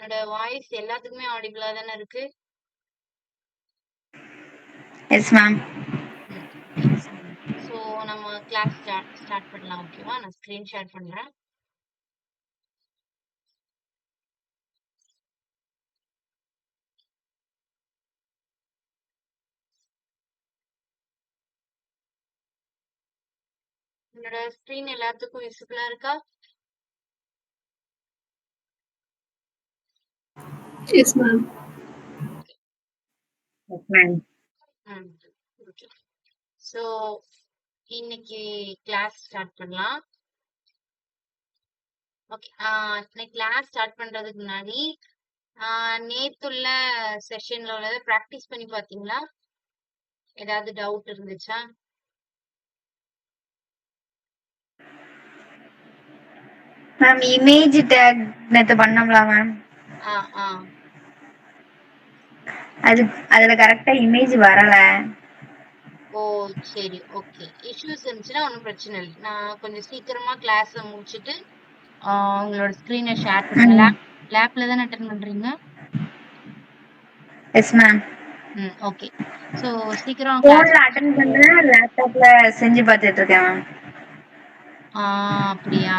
என்னோட வாய்ஸ் எல்லாத்துக்குமே ஆடிபிளா தானே இருக்கு? S ma'am. ஓகே. ஸோ நம்ம கிளாஸ் ஸ்டார்ட் பண்ணலாம். ஓகேவா? நான் ஸ்க்ரீன் ஷேர் பண்றேன். என்னோட ஸ்க்ரீன் எல்லாத்துக்கும் விசிபிளா இருக்கா? S ma'am. ஓகே. ஸோ இன்னைக்கு கிளாஸ் ஸ்டார்ட் பண்ணலாம். ஓகே. இன்னைக்கு கிளாஸ் ஸ்டார்ட் பண்றதுக்கு முன்னாடி நேத்துள்ள செஷன்ல உள்ளதை ப்ராக்டிஸ் பண்ணி பார்த்தீங்களா? ஏதாவது டவுட் இருந்துச்சா? மேம் இமேஜ் டேக் நேத்து பண்ணோம்ல மேம், ஆ ஆ அதுல கரெக்டா இமேஜ் வரல. ஓ சரி, ஓகே. இஷ்யூஸ் இருந்துச்சுன்னா ஒன்றும் பிரச்சனை இல்லை. நான் கொஞ்சம் சீக்கிரமா கிளாஸை முடிச்சுட்டு உங்களோட ஸ்க்ரீனை ஷேர் பண்ணுறேன். லேப்ல தானே அட்டன் பண்றீங்க? S ma'am. ஓகே. ஸோ சீக்கிரம் கிளாஸ் போன்ல அட்டெண்ட் பண்றேன், லேப்டாப்ல செஞ்சு பார்த்துட்டு இருக்கேன் மேம். அப்படியா?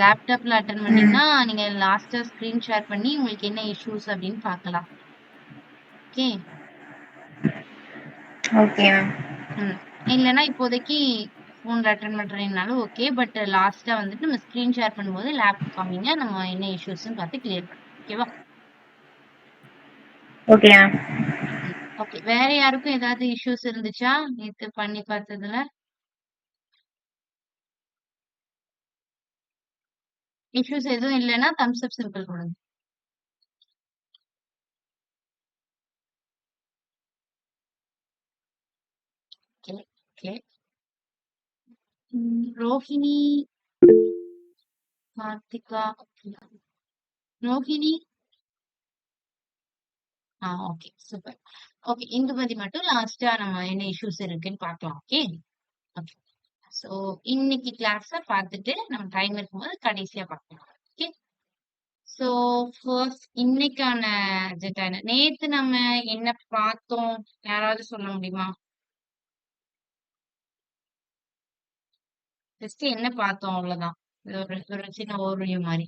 லேப்டாப்ல அட்டன் பண்ணீங்கன்னா நீங்க லாஸ்டா ஸ்க்ரீன் ஷேர் பண்ணி உங்களுக்கு என்ன இஷ்யூஸ் அப்படின்னு பார்க்கலாம். ஓகே. Okay ma'am. இல்லைன்னா இப்போதைக்கு ஃபோன்ல அட்டன் பண்றீங்கனாலும் ஓகே. பட் லாஸ்டா வந்துட்டு நம்ம ஸ்க்ரீன் ஷேர் பண்ணும்போது லேப் காமிங்க. நம்ம என்ன இஷ்யூஸ்ன்னு பார்த்து கிளியர் பண்ணலாம். ஓகேவா? Okay ma'am. ஓகே. வேற யாருக்கும் ஏதாவது இஷ்யூஸ் இருந்துச்சா நேத்து பண்ணி பார்த்ததுல? இஷ்யூஸ் எதுவும் இல்லைன்னா தம்ஸ் அப் சிம்பிள் கொடுங்க. Okay okay. Rohini, Karthika, Rohini. Okay super. Okay, Indumathi மட்டும் லாஸ்டா நம்ம என்ன இஷ்யூஸ் இருக்குன்னு பார்க்கலாம். Okay okay. ஸோ இன்னைக்கு கிளாஸை பார்த்துட்டு நம்ம டைம் இருக்கும்போது கடைசியா பார்க்கலாம். ஓகே. ஸோ ஃபர்ஸ்ட் இன்னைக்கான அஜெண்டா என்ன? நேத்து நம்ம என்ன பார்த்தோம்? யாராவது சொல்ல முடியுமா? ஜஸ்ட் என்ன பார்த்தோம் அவ்வளவுதான். இது ஒரு சின்ன ஓவர்வியூ மாதிரி.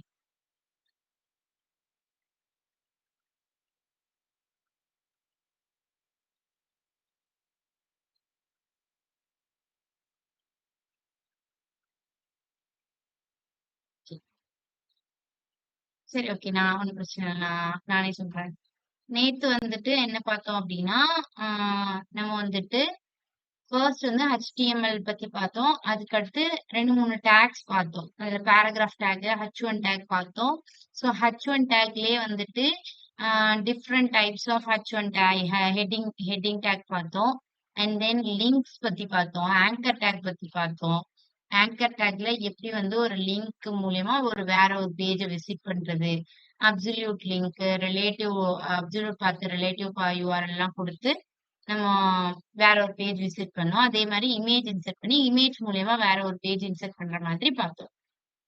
சரி, ஓகே. நான் ஒன்றும் பிரச்சனை இல்லை. நானே சொல்றேன். நேத்து வந்துட்டு என்ன பார்த்தோம் அப்படின்னா, நம்ம வந்துட்டு ஃபர்ஸ்ட் வந்து HTML பத்தி பார்த்தோம். அதுக்கடுத்து 2, 3 டேக்ஸ் பார்த்தோம். அதுல பேராகிராஃப் டேக், H1 டேக் பார்த்தோம். ஸோ H1 டேக்லயே வந்துட்டு different types of H1 tag, heading tag பார்த்தோம். அண்ட் தென் லிங்க்ஸ் பத்தி பார்த்தோம். ஆங்கர் டேக் பத்தி பார்த்தோம். ஆங்கர் டேக்ல எப்படி வந்து ஒரு லிங்க் மூலியமா வேற ஒரு பேஜை விசிட் பண்றது, அப்சல்யூட் லிங்க், அப்சல்யூட் பார்த்து ரிலேட்டிவ் URL எல்லாம் கொடுத்து நம்ம வேற ஒரு பேஜ் விசிட் பண்ணோம். அதே மாதிரி இமேஜ் இன்சர்ட் பண்ணி இமேஜ் மூலியமா வேற ஒரு பேஜ் இன்சர்ட் பண்ற மாதிரி பார்த்தோம்.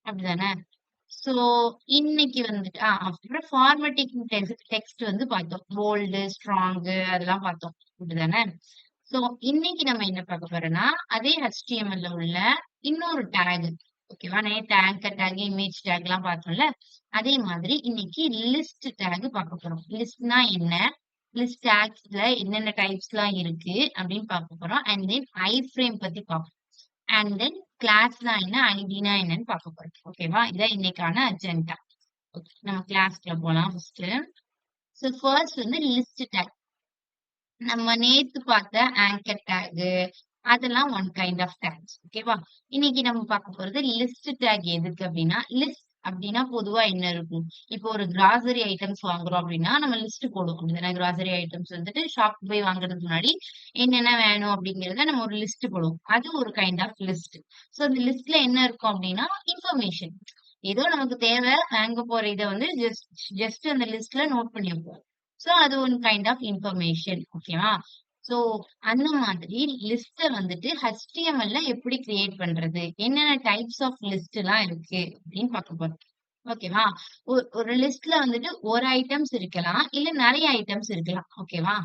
அப்படிதானே? சோ இன்னைக்கு வந்துட்டு அப்புறம் ஃபார்மேட்டிங் டெக்ஸ்ட் வந்து பார்த்தோம். போல்டு, ஸ்ட்ராங் அதெல்லாம் பார்த்தோம். அப்படிதானே? சோ இன்னைக்கு நம்ம என்ன பார்க்க போறோம்னா, அதே HTML ல உள்ள இன்னொரு டேக். ஓகேவா? நேத்து ஆங்கர் டேக், இமேஜ் டேக் எல்லாம் பார்த்தோம்ல, அதே மாதிரி இன்னைக்கு லிஸ்ட் டேக் பார்க்க போறோம். லிஸ்ட்னா என்ன, லிஸ்ட் டேக்ஸ்ல என்னென்ன டைப்ஸ்லாம் இருக்கு அப்படின்னு பார்க்க போறோம். அண்ட் தென் iframe பத்தி பார்ப்போம். அண்ட் தென் கிளாஸ்னா என்ன, ஐடினா என்னன்னு பார்க்க போறோம். ஓகேவா? இதான் இன்னைக்கான அஜெண்டா. ஓகே, நம்ம கிளாஸ்ல போலாம் ஃபர்ஸ்ட். ஸோ ஃபர்ஸ்ட் வந்து லிஸ்ட் டேக். நம்ம நேத்து பார்த்த ஆங்கர் டேக் அதெல்லாம் ஒன் கைண்ட் ஆஃப் டேக்ஸ். ஓகேவா? இன்னைக்கு நம்ம பார்க்க போறது லிஸ்ட் டேக். எதுக்கு அப்படின்னா, லிஸ்ட் அப்படின்னா பொதுவா என்ன இருக்கும்? இப்போ ஒரு கிராசரி ஐட்டம்ஸ் வாங்குறோம் அப்படின்னா நம்ம லிஸ்ட் போடுவோம். அப்படின்னா கிராசரி ஐட்டம்ஸ் வந்துட்டு ஷாப் போய் வாங்குறதுக்கு முன்னாடி என்னென்ன வேணும் அப்படிங்கறத நம்ம ஒரு லிஸ்ட் போடுவோம். அது ஒரு கைண்ட் ஆஃப் லிஸ்ட். ஸோ அந்த லிஸ்ட்ல என்ன இருக்கும் அப்படின்னா இன்ஃபர்மேஷன். ஏதோ நமக்கு தேவை வாங்க போற இதை வந்து ஜஸ்ட் அந்த லிஸ்ட்ல நோட் பண்ணி வைப்போம். ஸோ அது ஒன் கைண்ட் ஆஃப் இன்ஃபர்மேஷன். ஓகேவா? ஸோ அந்த மாதிரி லிஸ்ட்டை வந்துட்டு HTML ல எப்படி கிரியேட் பண்றது, என்னென்ன டைப்ஸ் ஆஃப் லிஸ்ட் எல்லாம் இருக்கு அப்படின்னு பார்க்க போறோம். ஓகேவா? ஒரு லிஸ்ட்ல வந்துட்டு ஒரு ஐட்டம்ஸ் இருக்கலாம். இல்ல நெறைய ஐட்டம்ஸ் இருக்கலாம். ஓகேவா?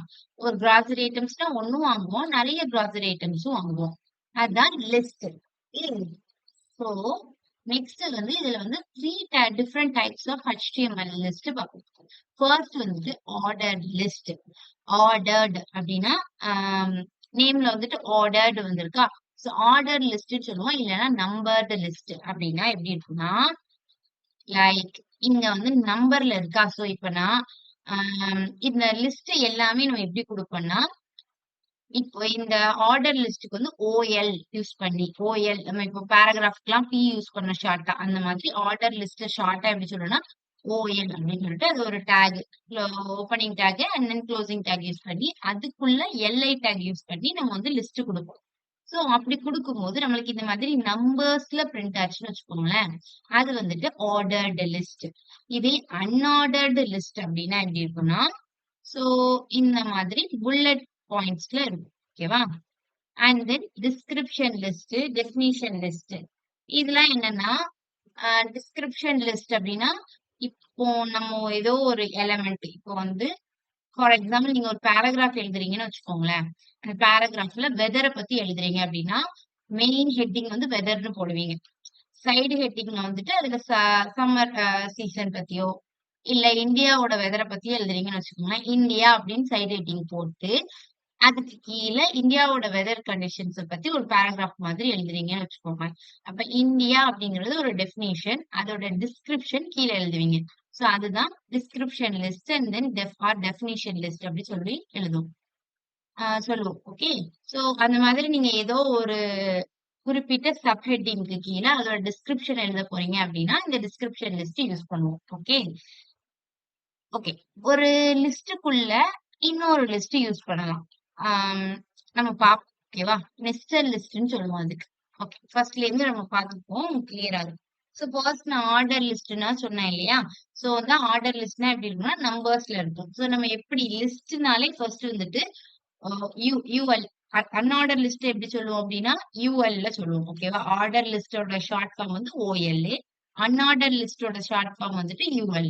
ஒரு கிராசரி ஐட்டம்ஸ்னா ஒண்ணும் வாங்குவோம். நெறைய கிராசரி ஐட்டம்ஸும் வாங்குவோம். அதுதான் லிஸ்ட். ஸோ நெக்ஸ்ட் வந்து இதுல வந்து 3 different types of HTML list பார்ப்போம். ஃபர்ஸ்ட் வந்துட்டு ஆர்டர்ட் லிஸ்ட். ஆர்டர்ட் அப்படின்னா நேம்ல வந்துட்டு ஆர்டர்டு வந்திருக்கா? ஸோ ஆர்டர் லிஸ்ட்ன்னு சொல்லுவோம். இல்லைன்னா நம்பர்டு லிஸ்ட் அப்படின்னா எப்படி இருக்கும்னா, லைக் இங்க வந்து நம்பர்ல இருக்கா? ஸோ இப்ப நான் இந்த லிஸ்ட் எல்லாமே நம்ம எப்படி குடுப்போம்னா, இப்போ இந்த ஆர்டர் லிஸ்ட்க்கு வந்து OL யூஸ் பண்ணி, OL நம்ம இப்போ பேராகிராஃப்க்குலாம் P யூஸ் பண்ணோம் ஷார்ட்டா. அந்த மாதிரி ஆர்டர் லிஸ்ட்ட ஷார்ட்டா எப்படி சொல்லணும்னா, OL அப்படின்னு சொல்லிட்டு அது ஒரு tag. Opening tag and then closing tag use பண்ணி, அதுக்குள்ள LI டாக் யூஸ் பண்ணி நம்ம வந்து லிஸ்ட் குடுப்போம். ஸோ அப்படி குடுக்கும்போது நம்மளுக்கு இந்த மாதிரி நம்பர்ஸ்ல பிரிண்ட் ஆச்சுன்னு வச்சுக்கோங்களேன். அது வந்துட்டு ஆர்டர்டு லிஸ்ட். இதே அன்ஆர்டர்டு லிஸ்ட் அப்படின்னா எப்படி இருக்கும்னா, ஸோ இந்த மாதிரி புல்லட் பாயிண்ட்ஸ்ல இருக்கும். ஓகேவா? And then description list, definition list. இதெல்லாம் என்னன்னா, டிஸ்கிரிப்ஷன் லிஸ்ட் அப்படின்னா, இப்போ நம்ம ஏதோ ஒரு எலிமெண்ட் இப்போ வந்து ஃபார் எக்ஸாம்பிள் நீங்க ஒரு பேராகிராஃப் எழுதுறீங்கன்னு வச்சுக்கோங்களேன். அந்த பேராகிராஃப்ல வெதர பத்தி எழுதுறீங்க அப்படின்னா, மெயின் ஹெட்டிங் வந்து வெதர்ன்னு போடுவீங்க. சைடு ஹெட்டிங்ல வந்துட்டு அதுல சம்மர் சீசன் பத்தியோ, இல்ல இந்தியாவோட வெதர பத்தி எழுதுறீங்கன்னு வச்சுக்கோங்களேன். இந்தியா அப்படின்னு சைடு ஹெட்டிங் போட்டு, அதுக்கு கீழ இந்தியாவோட வெதர் கண்டிஷன்ஸ பத்தி ஒரு பேராகிராஃப் மாதிரி எழுதுறீங்கன்னு வச்சுக்கோங்க. அப்ப இந்தியா அப்படிங்கிறது ஒரு டெஃபினிஷன். அதோட டிஸ்கிரிப்ஷன் கீழ எழுதுவீங்க. சோ அதுதான் description list and then definition list அப்படி சொல்லி எழுதுவோம். சொல்லுவோம். ஓகே. சோ அந்த மாதிரி நீங்க ஏதோ ஒரு குறிப்பிட்ட சப் ஹெட்டிங்க்கு கீழ அதோட டிஸ்கிரிப்ஷன் எழுத போறீங்க அப்படின்னா, இந்த டிஸ்கிரிப்ஷன் லிஸ்ட் யூஸ் பண்ணுவோம். ஓகே. ஓகே. ஒரு லிஸ்ட்டுக்குள்ள இன்னொரு லிஸ்ட் யூஸ் பண்ணலாம். ஆம், நம்ம பாப்போம். ஓகேவா? நெஸ்டட் லிஸ்ட்ன்னு சொல்லுவோம் அதுக்கு. ஓகே. ஃபர்ஸ்ட்ல இருந்து நம்ம பார்த்துப்போம். கிளியரா இருக்கும். ஸோ ஃபர்ஸ்ட் நான் ஆர்டர் லிஸ்ட்னா சொன்னேன் இல்லையா? ஸோ வந்து ஆர்டர் லிஸ்ட்னா எப்படி இருக்கும்னா நம்பர்ஸ்ல இருக்கும். ஸோ நம்ம எப்படி லிஸ்ட்னாலே ஃபர்ஸ்ட் வந்துட்டு யூஎல் அன்ஆர்டர் லிஸ்ட் எப்படி சொல்லுவோம் அப்படின்னா யூஎல்ல சொல்லுவோம். ஓகேவா? ஆர்டர் லிஸ்டோட ஷார்ட் ஃபார்ம் வந்து OL. அன்ஆர்டர் லிஸ்டோட ஷார்ட் ஃபார்ம் வந்துட்டு UL.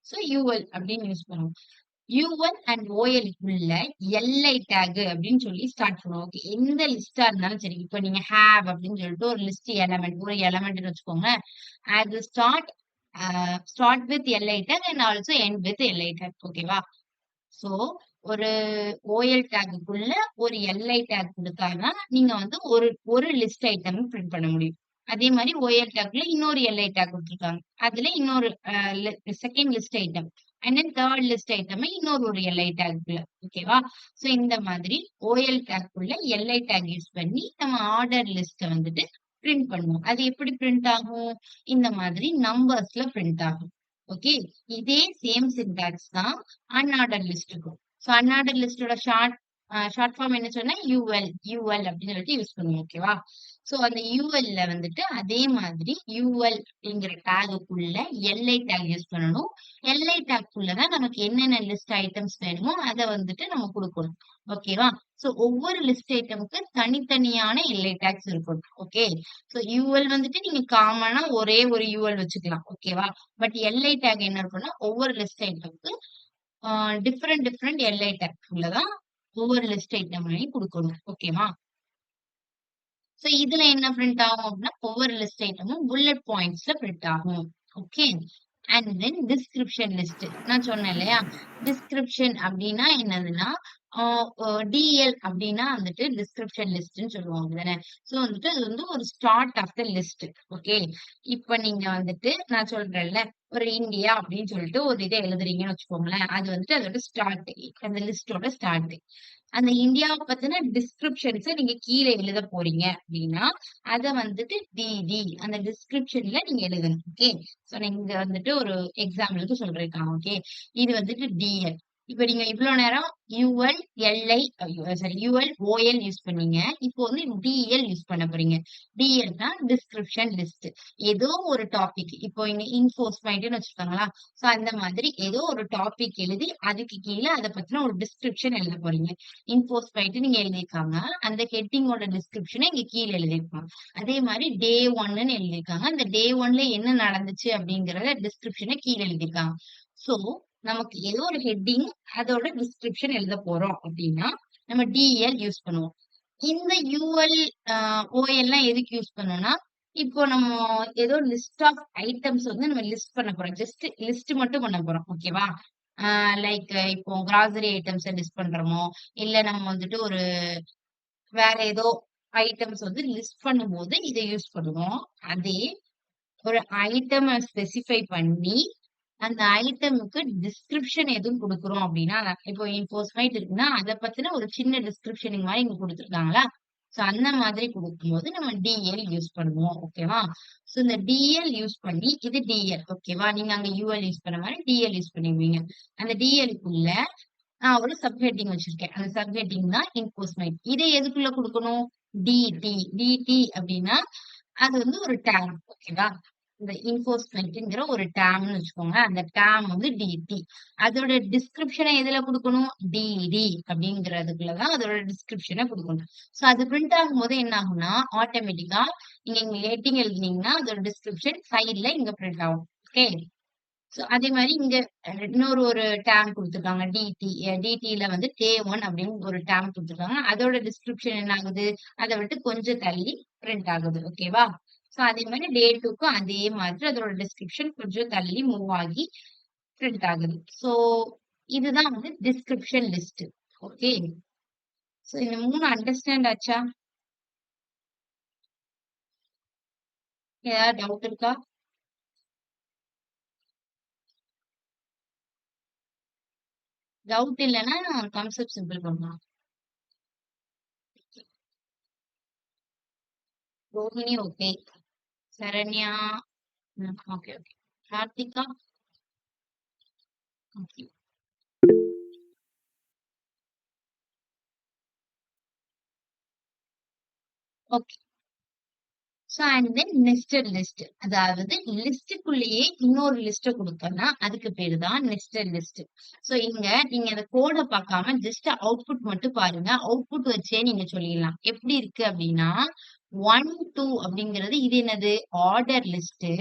ஸோ UL அப்படின்னு யூஸ் பண்ணுவோம். U1 அண்ட் OL உள்ள எல்ஐ டேக் அப்படின்னு சொல்லி ஸ்டார்ட் பண்ணுவோம். ஓகே. எந்த லிஸ்டா இருந்தாலும் சரி. இப்போ நீங்க ஹேவ் அப்படின்னு சொல்லிட்டு ஒரு லிஸ்ட் எலமெண்ட் ஒரு எலமெண்ட்னு வச்சுக்கோங்க. அது start with L I tag and also end with L I tag. ஓகேவா? சோ ஒரு OL டேக்குக்குள்ள ஒரு எல்ஐ டேக் குடுத்தாதான் நீங்க வந்து ஒரு லிஸ்ட் ஐட்டம் பிரிண்ட் பண்ண முடியும். அதே மாதிரி OL டேக்ல இன்னொரு எல்ஐ டேக் குடுத்துருக்காங்க. அதுல இன்னொரு second list item and then third list item இன்னொரு எல்ஐ டேக்ல. ஓகேவா? சோ இந்த மாதிரி OL டேக்குள்ள எல்ஐ டேக் யூஸ் பண்ணி நம்ம ஆர்டர் லிஸ்ட வந்துட்டு பிரிண்ட் பண்ணுவோம். அது எப்படி பிரிண்ட் ஆகும்? இந்த மாதிரி நம்பர்ஸ்ல பிரிண்ட் ஆகும். ஓகே. இதே சேம் சின்டாக்ஸ் தான் அன்ஆர்டர் லிஸ்ட்டுக்கும். சோ அன்ஆர்டர் லிஸ்டோட ஷார்ட் ஃபார்ம் என்ன சொன்னா யூஎல் அப்படின்னு சொல்லிட்டு யூஸ் பண்ணுவோம். ஓகேவா? சோ அந்த யூஎல்ல வந்துட்டு அதே மாதிரி யூஎல் அப்படிங்கிற டேகுக்குள்ள எல்ஐ டேக் யூஸ் பண்ணணும். எல்ஐ டேக்குள்ளதான் நமக்கு என்னென்ன லிஸ்ட் ஐட்டம்ஸ் வேணுமோ அதை வந்துட்டு நம்ம கொடுக்கணும். ஓகேவா? சோ ஒவ்வொரு லிஸ்ட் ஐட்டமுக்கு தனித்தனியான எல்ஐ டேக்ஸ் இருக்கும். ஓகே. சோ யூஎல் வந்துட்டு நீங்க காமனா ஒரே ஒரு யூஎல் வச்சுக்கலாம். ஓகேவா? பட் எல்ஐ டேக் என்ன இருக்கும்னா ஒவ்வொரு லிஸ்ட் ஐட்டமுக்கு டிஃபரெண்ட் எல்ஐ டேக் உள்ளதான் ஒவ்வொரு லிஸ்ட் ஐட்டமையும் கொடுக்கணும். ஓகேவா? சோ இதுல என்ன பிரிண்ட் ஆகும் அப்படின்னா ஒவ்வொரு லிஸ்ட் ஐட்டமும் புல்லட் பாயிண்ட்ஸ்ல பிரிண்ட் ஆகும். Okay. And then description list நான் சொன்னேன் இல்லையா? டிஸ்கிரிப்ஷன் அப்படின்னா என்னதுன்னா டிஎல் அப்படின்னா வந்துட்டு டிஸ்கிரிப்ஷன் லிஸ்ட்ன்னு சொல்லுவாங்க தானே. சோ வந்துட்டு அது வந்து ஒரு start of the list. Okay. இப்ப நீங்க வந்துட்டு நான் சொல்றேன்ல ஒரு இந்தியா அப்படின்னு சொல்லிட்டு ஒரு இதை எழுதுறீங்கன்னு வச்சுக்கோங்களேன். அது வந்துட்டு அதோட ஸ்டார்ட், அந்த லிஸ்டோட ஸ்டார்ட். அந்த இந்தியாவை பத்தின டிஸ்கிரிப்ஷன்ஸ நீங்க கீழே எழுத போறீங்க அப்படின்னா அத வந்துட்டு டிடி அந்த டிஸ்கிரிப்ஷன்ல நீங்க எழுதணும். ஓகே. சோ நீங்க வந்துட்டு ஒரு எக்ஸாம்பிளுக்கு சொல்றேன். ஓகே. இது வந்துட்டு டிஎல். இப்ப நீங்க இவ்வளவு நேரம் U L L I sorry U L O L use பண்ணீங்க. இப்போ வந்து டிஎல் யூஸ் பண்ண போறீங்க. டிஎல்னா டிஸ்கிரிப்ஷன் லிஸ்ட். ஏதோ ஒரு டாபிக் இப்போ இங்க இன்ஃபோஸ் பாயிண்ட்னு வச்சுக்கோங்களா. சோ அந்த மாதிரி ஏதோ ஒரு டாபிக் எழுதி அதுக்கு கீழே அதை பத்தின ஒரு டிஸ்கிரிப்ஷன் எழுத போறீங்க. இன்ஃபோஸ் பாயிண்ட் நீங்க எழுதியிருக்காங்க, அந்த ஹெட்டிங்கோட டிஸ்கிரிப்ஷனை இங்க கீழே எழுதியிருப்பாங்க. அதே மாதிரி டே ஒன்னு எழுதியிருக்காங்க, அந்த டே ஒன்ல என்ன நடந்துச்சு அப்படிங்கறத டிஸ்கிரிப்ஷனை கீழே எழுதியிருக்காங்க. சோ நமக்கு ஏதோ ஒரு ஹெட்டிங் அதோட டிஸ்கிரிப்ஷன் எழுத போறோம் அப்படின்னா நம்ம டிஎல் யூஸ் பண்ணுவோம். இந்த யூஎல் ஓஎல்லாம் எதுக்கு யூஸ் பண்ணோம்னா, இப்போ நம்ம ஏதோ லிஸ்ட் ஆஃப் ஐட்டம்ஸ் வந்து நம்ம லிஸ்ட் பண்ண போறோம். ஜஸ்ட் லிஸ்ட் மட்டும் பண்ண போறோம். ஓகேவா? லைக் இப்போ கிராசரி ஐட்டம்ஸ் லிஸ்ட் பண்றோமோ, இல்ல நம்ம வந்துட்டு ஒரு வேற ஏதோ ஐட்டம்ஸ் வந்து லிஸ்ட் பண்ணும்போது இதை யூஸ் பண்ணுவோம். அதே ஒரு ஐட்டம் ஸ்பெசிஃபை பண்ணி அந்த ஐட்டமுக்கு டிஸ்கிரிப்ஷன் எதுவும் குடுக்குறோம் அப்படின்னா, இப்போ இன்ஃபோஸ்மைட் இருக்குன்னா, அத பத்தின ஒரு சின்ன டிஸ்கிரிப்ஷன் மாரி இங்க குடுத்துருக்காங்களா? சோ அந்த மாதிரி குடுக்கும்போது நம்ம டிஎல் யூஸ் பண்ணுவோம். ஓகேவா? சோ இந்த டிஎல் யூஸ் பண்ணி இது டிஎல். ஓகேவா? நீங்க அங்க யூஎல் யூஸ் பண்ண மாரி டிஎல் யூஸ் பண்ணுவீங்க. அந்த டிஎல்க்குள்ள நான் ஒரு சப் ஹெட்டிங் வச்சிருக்கேன். அந்த சப் ஹெட்டிங் தான் இன்ஃபோஸ்மைட். இதை எதுக்குள்ள குடுக்கணும்? டிடி. டிடி அப்படின்னா அது வந்து ஒரு டேம். ஓகேவா? இந்த இன்ஃபோஸ்மென்ட்ங்கிற ஒரு டேம்னு வச்சுக்கோங்க. அந்த டேம் வந்து டிடி. அதோட டிஸ்கிரிப்ஷனை எதுல குடுக்கணும்? டிடி அப்படிங்கிறதுக்குள்ள தான் அதோட டிஸ்கிரிப்ஷனை குடுக்கணும். சோ அது பிரிண்ட் ஆகும்போது என்ன ஆகும்னா, ஆட்டோமேட்டிக்கா நீங்க இங்க ஹெட்டிங் எழுதினீங்கன்னா அதோட டிஸ்கிரிப்ஷன் சைடுல இங்க பிரிண்ட் ஆகும். ஓகே. சோ அதே மாதிரி இங்க இன்னொரு ஒரு டேம் குடுத்துருக்காங்க. டிடி. டிடில வந்து டே 1 அப்படின்னு ஒரு டேம் குடுத்துருக்காங்க. அதோட டிஸ்கிரிப்ஷன் என்ன ஆகுது? அத விட்டு கொஞ்சம் தள்ளி பிரிண்ட் ஆகுது. ஓகேவா? சோ அதே மாதிரி டே 2க்கும் அதே மாதிரி அதோட டிஸ்கிரிப்ஷன் கொஞ்சம் தள்ளி மூவ் ஆகி பிரிண்ட் ஆகுது. சோ இதுதான் வந்து டிஸ்கிரிப்ஷன் லிஸ்ட். ஓகே. சோ இந்த 3 அண்டர்ஸ்டாண்ட் ஆச்சா? ஏதாவது டவுட் இருக்கா? டவுட் இல்லைன்னா கான்செப்ட் சிம்பிள் பண்ணலாம். Rohini okay. Saranya okay okay. Karthika okay. Okay. So and then nested list. அதாவது லிஸ்டுக்குள்ளேயே இன்னொரு லிஸ்ட குடுத்தோம்னா அதுக்கு பேரு தான் நெஸ்டட் லிஸ்ட். சோ இங்க நீங்க அந்த கோட பார்க்காம ஜஸ்ட் அவுட்புட் மட்டும் பாருங்க. அவுட்புட் வச்சே நீங்க சொல்லிடலாம். எப்படி இருக்கு அப்படின்னா 1, 2 அப்படிங்கிறது இது என்னது? Order list.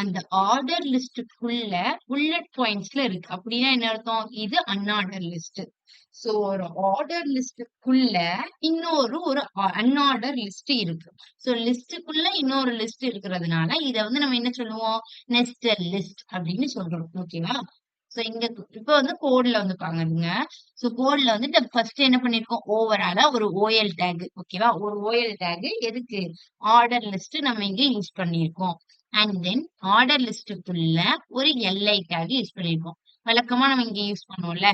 அந்த ஆர்டர் லிஸ்டுக்குள்ள புல்லட் பாயிண்ட்ஸ்ல இருக்கு. அப்படின்னா என்ன அர்த்தம்? இது அன்ஆர்டர் லிஸ்ட். சோ ஒரு ஆர்டர் லிஸ்டுக்குள்ள இன்னொரு ஒரு அன்ஆர்டர் லிஸ்ட் இருக்கு. சோ லிஸ்டுக்குள்ள இன்னொரு லிஸ்ட் இருக்கிறதுனால இத வந்து நம்ம என்ன சொல்லுவோம்? நெஸ்டட் லிஸ்ட் அப்படின்னு சொல்றோம். ஓகேவா? சோ இங்க இப்ப வந்து கோட்ல வந்து பாருங்க. சோ கோட்ல வந்து ஃபர்ஸ்ட் என்ன பண்ணிருக்கோம்? ஓவராலா ஒரு ஓஎல் டேக். ஓகேவா? ஒரு ஓஎல் டேக் எதுக்கு? ஆர்டர் லிஸ்ட் நம்ம இங்க யூஸ் பண்ணிருக்கோம். அண்ட் தென் ஆர்டர் லிஸ்டுக்குள்ள ஒரு எல்ஐ டேக் யூஸ் பண்ணிருக்கோம். வழக்கமா நம்ம இங்க யூஸ் பண்ணுவோம்ல,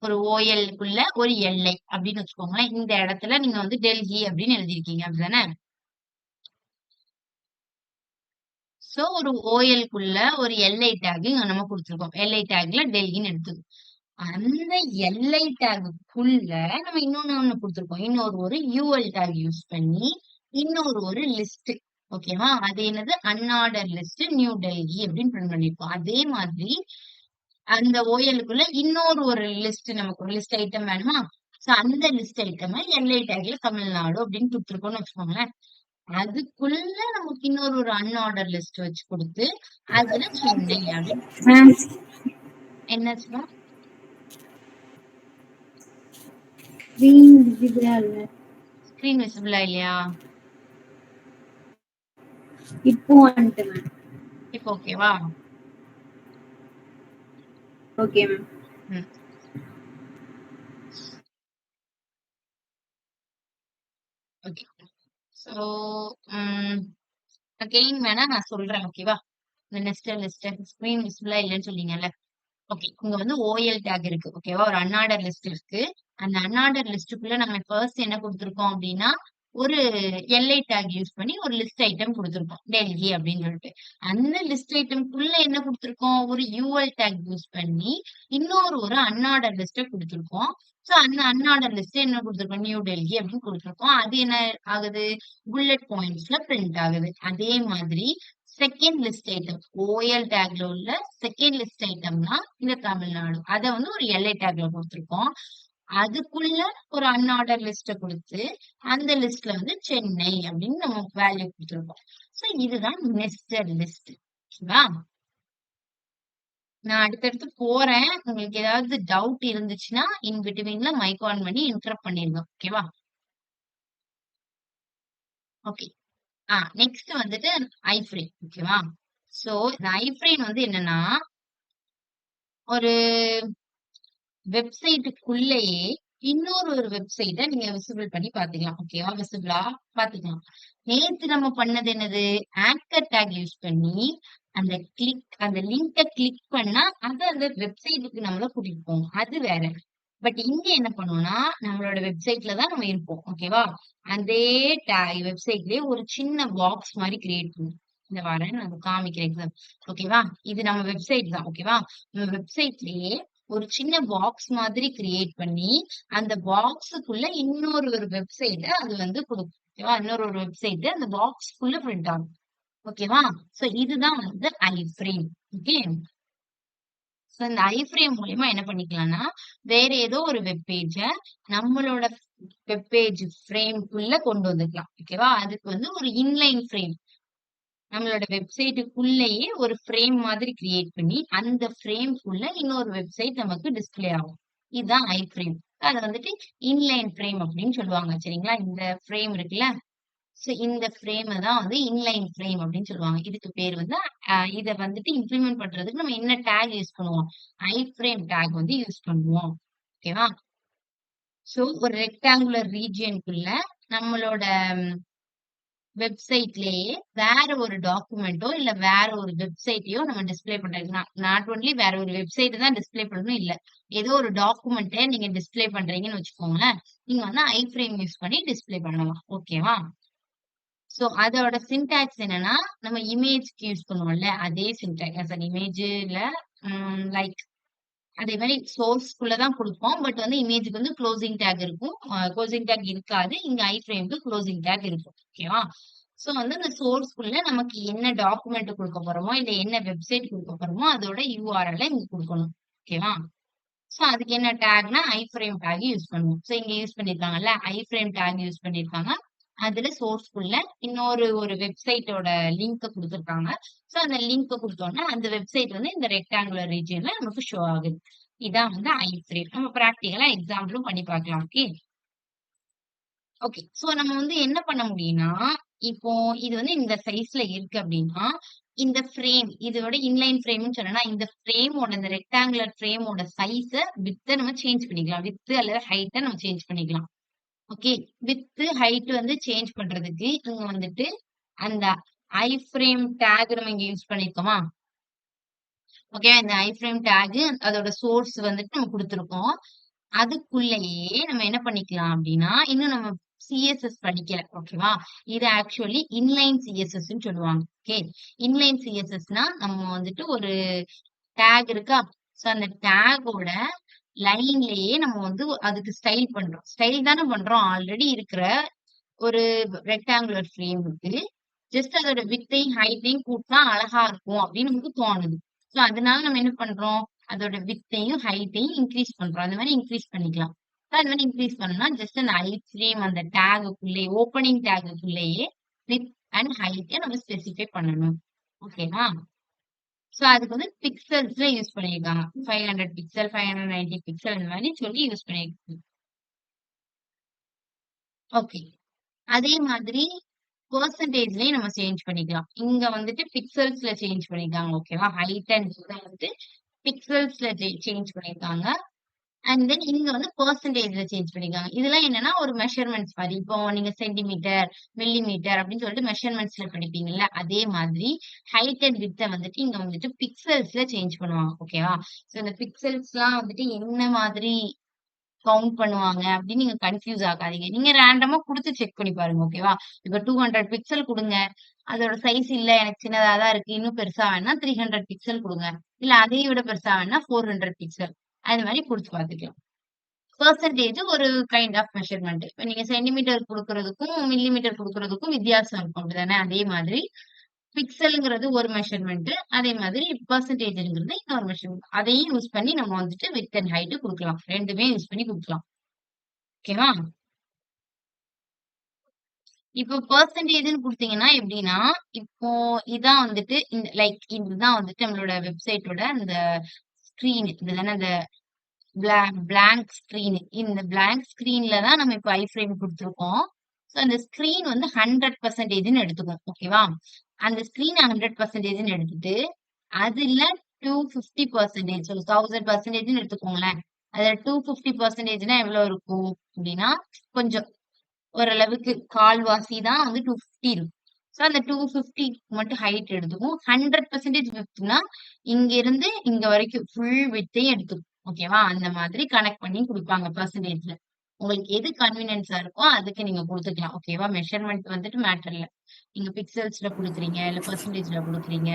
ஒரு ஓஎல்க்குள்ள ஒரு எல்ஐ அப்படின்னு வச்சுக்கோங்களேன். இந்த இடத்துல நீங்க வந்து டெல்லி அப்படின்னு எழுதிருக்கீங்க. அப்படிதானே? சோ ஒரு ஓஎல்க்குள்ள ஒரு எல்ஐ டேக் நம்ம கொடுத்திருக்கோம். எல்ஐ டேக்ல டெல்லின்னு எடுத்துக்கோ. அந்த எல்ஐ டேக்குள்ள நம்ம ஒண்ணு கொடுத்திருக்கோம். இன்னொரு ஒரு யூஎல் டேக் யூஸ் பண்ணி இன்னொரு ஒரு லிஸ்ட். ஓகேவா? அது என்னது? அன்ஆர்டர் லிஸ்ட் நியூ டெல்லி அப்படின்னு பிரிண்ட் பண்ணிருக்கோம். அதே மாதிரி அந்த ஓஎல்க்குள்ள இன்னொரு ஒரு லிஸ்ட், நமக்கு ஒரு லிஸ்ட் ஐட்டம் வேணுமா? சோ அந்த லிஸ்ட் ஐட்டம் எல்ஐ டேக்ல தமிழ்நாடு அப்படின்னு கொடுத்துருக்கோம்னு வச்சுக்கோங்களேன். அதுக்குள்ள நமக்கு இன்னொரு ஒரு அன்ஆர்டர் லிஸ்ட் வச்சு கொடுத்து அதுல சென்னை அப்படின்னு மேம் என்னாச்சுன்னா ஸ்க்ரீன் விசிபிளா இல்ல. ஸ்கிரீன் விசிபிளா இல்லையா? இப்போ வந்துட்டு மேம். இப்போ ஓகேவா? Okay ma'am. ம். ஓகே. சோ அகைன் வேணா நான் சொல்றேன். ஓகேவா? இந்த நெஸ்டட் லிஸ்ட் ஸ்கிரீன் விசிபிளா இல்லைன்னு சொன்னீங்கல்ல. ஓகே. இங்க வந்து ஓஎல் டேக் இருக்கு. ஓகேவா? ஒரு அன்ஆர்டர் லிஸ்ட் இருக்கு. அந்த அன்ஆர்டர் லிஸ்டுக்குள்ள நம்ம ஃபர்ஸ்ட் என்ன கொடுத்திருக்கோம் அப்படின்னா ஒரு எல்ஐ டேக் யூஸ் பண்ணி ஒரு லிஸ்ட் ஐட்டம் குடுத்திருக்கோம். டெல்லி அப்படின்னு சொல்லிட்டு. அந்த லிஸ்ட் ஐட்டம்க்குள்ள என்ன குடுத்திருக்கோம்? ஒரு யுஎல் டேக் யூஸ் பண்ணி ஒரு அன்ஆர்டர் லிஸ்ட்ட குடுத்திருக்கோம். சோ அந்த அன்ஆர்டர் லிஸ்ட் என்ன குடுத்திருக்கோம்? நியூ டெல்லி அப்படின்னு குடுத்திருக்கோம். அது என்ன ஆகுது? புல்லட் பாயிண்ட்ஸ்ல பிரிண்ட் ஆகுது. அதே மாதிரி செகண்ட் லிஸ்ட் ஐட்டம் ஓஎல் டேக்ல உள்ள செகண்ட் லிஸ்ட் ஐட்டம்னா இந்த தமிழ்நாடு. அத வந்து ஒரு எல்ஐ டேக்ல குடுத்திருக்கோம். அதுக்குள்ள ஒரு அன்ஆர்டர் லிஸ்ட்ட குடுத்து, அந்த லிஸ்ட்ல வந்து சென்னை அப்படின்னு நம்ம வேல்யூ குடுத்திருக்கோம். சோ இதுதான் நெஸ்டட் லிஸ்ட். ஓகேவா? நான் அடுத்தடுத்து போறேன். உங்களுக்கு ஏதாவது டவுட் இருந்துச்சுன்னா, இன் பிட்வீன்ல மைக் ஆன் பண்ணி இன்டரப்ட் பண்ணிருங்க. ஓகேவா? ஓகே. நெக்ஸ்ட் வந்துட்டு ஐஃப்ரேம். ஓகேவா? சோ இந்த ஐஃப்ரேம் வந்து என்னன்னா, ஒரு வெப்சைட்டுக்குள்ளேயே ஒரு வெப்சைட்ட நீங்க விசிபிள் பண்ணி பாத்துக்கலாம். ஓகேவா? விசிபிளா பாத்துக்கலாம். நேத்து நம்ம பண்ணது என்னது? ஆங்கர் டேக் யூஸ் பண்ணி அந்த லிங்க கிளிக் பண்ணா அது அந்த வெப்சைட்டுக்கு நம்மள கூட்டிட்டு போகும். அது வேற. பட் இங்க என்ன பண்ணுவோம்னா, நம்மளோட வெப்சைட்ல தான் நம்ம இருப்போம். ஓகேவா? அதே வெப்சைட்லயே ஒரு சின்ன பாக்ஸ் மாரி கிரியேட் பண்ணுவோம். இந்த வரேன் நான் காமிக்கிறேன் எக்ஸாம். ஓகேவா? இது நம்ம வெப்சைட் தான். ஓகேவா? நம்ம வெப்சைட்லயே ஒரு சின்ன பாக்ஸ் மாதிரி கிரியேட் பண்ணி, அந்த பாக்ஸுக்குள்ள ஒரு வெப்சைட்ட அது வந்து குடுக்கும். ஓகேவா? ஒரு வெப்சைட் அந்த பாக்ஸ்க்குள்ள பிரிண்ட் ஆகும். ஓகேவா? சோ இதுதான் வந்து ஐஃப்ரேம். ஓகே. சோ இந்த ஐஃப்ரேம் மூலியமா என்ன பண்ணிக்கலாம்னா, வேற ஏதோ ஒரு வெப் பேஜ நம்மளோட வெப் பேஜ் ஃப்ரேம்க்குள்ள கொண்டு வந்துக்கலாம். ஓகேவா? அதுக்கு வந்து ஒரு இன்லைன் ஃப்ரேம். நம்மளோட வெப்சைட்டுக்குள்ளேயே ஒரு ஃப்ரேம் மாதிரி கிரியேட் பண்ணி, அந்த ஃப்ரேம்க்குள்ள இன்னொரு வெப்சைட் நமக்கு டிஸ்ப்ளே ஆகும். இதுதான் ஐஃப்ரேம். அத வந்துட்டு இன்லைன் ஃப்ரேம் அப்படின்னு சொல்லுவாங்க. சரிங்களா? இந்த ஃப்ரேம் இருக்குல்ல, சோ இந்த ஃப்ரேம தான் வந்து இன்லைன் ஃப்ரேம் அப்படின்னு சொல்லுவாங்க. இதுக்கு பேர் வந்து இத வந்துட்டு இம்ப்ளிமெண்ட் பண்றதுக்கு நம்ம என்ன டேக் யூஸ் பண்ணுவோம்? ஐஃப்ரேம் டேக் வந்து யூஸ் பண்ணுவோம். ஓகேவா? சோ ஒரு ரெக்டாங்குலர் ரீஜியன்க்குள்ள நம்மளோட வெப்சைட்லயே வேற ஒரு டாக்குமெண்ட்டோ, இல்ல வேற ஒரு வெப்சைட்டையோ நம்ம டிஸ்ப்ளே பண்றது. நாட் ஒன்லி வேற ஒரு வெப்சைட் தான் டிஸ்ப்ளே பண்ணணும் இல்ல. ஏதோ ஒரு டாக்குமெண்ட்ட நீங்க டிஸ்ப்ளே பண்றீங்கன்னு வச்சுக்கோங்களேன். நீங்க வந்து ஐஃப்ரேம் யூஸ் பண்ணி டிஸ்ப்ளே பண்ணலாம். ஓகேவா? சோ அதோட சின்டாக்ஸ் என்னன்னா, நம்ம இமேஜ்க்கு யூஸ் பண்ணுவோம்ல, அதே சின்டாக்ஸ் ஆஸ் அன் இமேஜ்ல லைக் அதே மாரி சோர்ஸ்க்குள்ள தான் குடுப்போம். பட் வந்து இமேஜ்க்கு வந்து குளோசிங் டேக் இருக்கும். குளோசிங் டேக் இருக்காது. இங்க ஐஃப்ரேம்க்கு குளோசிங் டேக் இருக்கும். ஓகேவா? சோ வந்து அந்த சோர்ஸ்க்குள்ள நமக்கு என்ன டாக்குமெண்ட் குடுக்க போறோமோ, இல்ல என்ன வெப்சைட் குடுக்க போறோமோ, அதோட யுஆர்எல் இங்க குடுக்கணும். ஓகேவா? சோ அதுக்கு என்ன டேக்னா ஐஃப்ரேம் டேக் யூஸ் பண்ணுவோம். சோ இங்க யூஸ் பண்ணிருக்காங்கல்ல, ஐஃப்ரேம் டேக் யூஸ் பண்ணிருக்காங்க. அதுல சோர்ஸ்க்குள்ள ஒரு வெப்சைட்டோட லிங்க்க குடுத்திருக்காங்க. சோ அந்த லிங்க்க குடுத்தோம்னா, அந்த வெப்சைட் வந்து இந்த ரெக்டாங்குலர் ரீஜியன்ல நமக்கு ஷோ ஆகுது. இதான் வந்து ஐஃப்ரேம். நம்ம பிராக்டிகலா எக்ஸாம்பிளும் பண்ணி பார்க்கலாம். ஓகே. ஓகே. சோ நம்ம வந்து என்ன பண்ண முடியும்னா, இப்போ இது வந்து இந்த சைஸ்ல இருக்கு அப்டின்னா, இந்த ஃப்ரேம் இதோட இன்லைன் ஃப்ரேம்ன்னு சொன்னேன்னா, இந்த ஃப்ரேமோட இந்த ரெக்டாங்குலர் ஃப்ரேமோட விட்த்த நம்ம சேஞ்ச் பண்ணிக்கலாம். விட்த் அல்லது ஹைட்ட நம்ம சேஞ்ச் பண்ணிக்கலாம். ஓகே. விட்த், ஹைட் வந்து சேஞ்ச் பண்றதுக்கு இங்க வந்துட்டு அந்த ஐஃப்ரேம் டேக் நம்ம இங்க யூஸ் பண்ணியிருக்கோமா? ஓகே. இந்த ஐஃப்ரேம் டேக் அதோட சோர்ஸ் வந்துட்டு நம்ம குடுத்துருக்கோம். அதுக்குள்ளேயே நம்ம என்ன பண்ணிக்கலாம் அப்டின்னா, இன்னும் நம்ம சிஎஸ்எஸ் படிக்கல. ஓகேவா? இது ஆக்சுவலி இன்லைன் சிஎஸ்எஸ்ன்னு சொல்லுவாங்க. ஓகே. இன்லைன் சிஎஸ்எஸ்னா நம்ம வந்துட்டு ஒரு டேக் இருக்கா? சோ அந்த டேக்கோட லைன்லயே நம்ம வந்து அதுக்கு ஸ்டைல் பண்றோம். ஸ்டைல் தானே பண்றோம். ஆல்ரெடி இருக்கிற ஒரு ரெக்டாங்குலர் ஃப்ரேமுக்கு ஜஸ்ட் அதோட விட்த்தையும், ஹைட்டையும் கூட்டுனா அழகா இருக்கும் அப்படின்னு நமக்கு தோணுது. சோ அதனால நம்ம என்ன பண்றோம்? அதோட விட்த்தையும், ஹைட்டையும் இன்கிரீஸ் பண்றோம். அந்த மாரி இன்கிரீஸ் பண்ணிக்கலாம். சோ அது மாரி இன்கிரீஸ் பண்ணா ஜஸ்ட் அந்த ஐ ஃப்ரேம் அந்த டேகுக்குள்ளயே ஓப்பனிங் டேகுக்குள்ளேயே விட்த் அண்ட் ஹைட்ட நம்ம ஸ்பெசிஃபை பண்ணணும். ஓகேவா? சோ அதுக்கு வந்து பிக்சல்ஸ்ல யூஸ் பண்ணியிருக்காங்க. 500 பிக்சல், 590 பிக்சல் அந்த மாரி சொல்லி யூஸ் பண்ணியிருக்காங்க. ஓகே. அதே மாதிரி பெர்சன்டேஜ்லயும் நம்ம சேஞ்ச் பண்ணிக்கலாம். இங்க வந்துட்டு பிக்சல்ஸ்ல சேஞ்ச் பண்ணியிருக்காங்க. ஓகேவா? ஹைட் அண்ட் விட்த்த வந்து பிக்சல்ஸ்ல சேஞ்ச் பண்ணியிருக்காங்க. அண்ட் தென் இங்க வந்து பெர்சன்டேஜ்ல சேஞ்ச் பண்ணியிருக்காங்க. இதெல்லாம் என்னன்னா ஒரு மெஷர்மென்ட்ஸ் மாரி. இப்போ நீங்க சென்டிமீட்டர், மில்லிமீட்டர் அப்படின்னு சொல்லிட்டு மெஷர்மென்ட்ஸ்ல படிப்பீங்கல்ல, அதே மாதிரி ஹைட் அண்ட் விட்த்த வந்துட்டு இங்க வந்துட்டு பிக்சல்ஸ்ல சேஞ்ச் பண்ணுவாங்க. ஓகேவா? சோ இந்த பிக்சல்ஸ்லாம் வந்துட்டு என்ன மாதிரி கவுண்ட் பண்ணுவாங்க அப்படின்னு நீங்க கன்ஃபியூஸ் ஆகாதீங்க. நீங்க ரேண்டமா குடுத்து செக் பண்ணி பாருங்க. ஓகேவா? இப்ப 200 பிக்சல் குடுங்க. அதோட சைஸ் இல்ல எனக்கு சின்னதா தான் இருக்கு. இன்னும் பெருசா வேணும்னா 300 பிக்சல் குடுங்க. இல்ல அதையும் விட பெருசா வேணும்னா 400 பிக்சல். அது மாரி குடுத்து பாத்துக்கலாம். பெர்சன்டேஜ் ஒரு கைண்ட் ஆஃப் மெஷர்மென்ட். இப்ப நீங்க சென்டிமீட்டர் குடுக்குறதுக்கும், மில்லிமீட்டர் குடுக்குறதுக்கும் வித்தியாசம் இருக்கும். அப்படிதானே? அதே மாதிரி பிக்சல்ங்கிறது ஒரு மெஷர்மென்ட். அதே மாதிரி பெர்சன்டேஜ்ங்கிறது இன்னொரு மெஷர்மென்ட். அதையும் யூஸ் பண்ணி நம்ம வந்துட்டு விட்த் அண்ட் ஹைட் குடுக்கலாம். 2மே யூஸ் பண்ணி குடுக்கலாம். ஓகேவா? இப்போ பெர்சன்டேஜ்ன்னு குடுத்தீங்கன்னா எப்படின்னா, இப்போ இதான் வந்துட்டு இந்த லைக் இதுதான் வந்துட்டு நம்மளோட வெப்சைட்டோட அந்த ஸ்க்ரீன். இதுதானே அந்த பிளாங்க் ஸ்க்ரீன். இந்த பிளாங்க் ஸ்க்ரீன்ல தான் நம்ம இப்ப ஐஃப்ரேம் குடுத்துருக்கோம். சோ அந்த ஸ்க்ரீன் வந்து 100%ன்னு எடுத்துக்கும். ஓகேவா? அந்த ஸ்க்ரீன 100%ன்னு எடுத்துட்டு, அதுல 250% ஒரு 1000%ன்னு எடுத்துக்கோங்களேன். அதுல 250%னா எவ்வளவு இருக்கும்? அப்படின்னா, கொஞ்சம் ஓரளவுக்கு கால்வாசி தான் வந்து 250 இருக்கும். சோ அந்த 250 மட்டும் ஹைட் எடுத்துக்கும். 100% விட்த்னா இங்க இருந்து இங்க வரைக்கும் ஃபுல் விட்த்தையும் எடுத்துக்கும். ஓகேவா? அந்த மாதிரி கனெக்ட் பண்ணி குடுப்பாங்க பெர்சன்டேஜ்ல. உங்களுக்கு எது கன்வீனியன்ஸா இருக்கோ அதுக்கு நீங்க குடுத்துக்கலாம். ஓகேவா? மெஷர்மென்ட் வந்துட்டு மேட்டர் இல்ல. நீங்க பிக்சல்ஸ்ல குடுக்குறீங்க, இல்ல பெர்சன்டேஜ்ல குடுக்குறீங்க.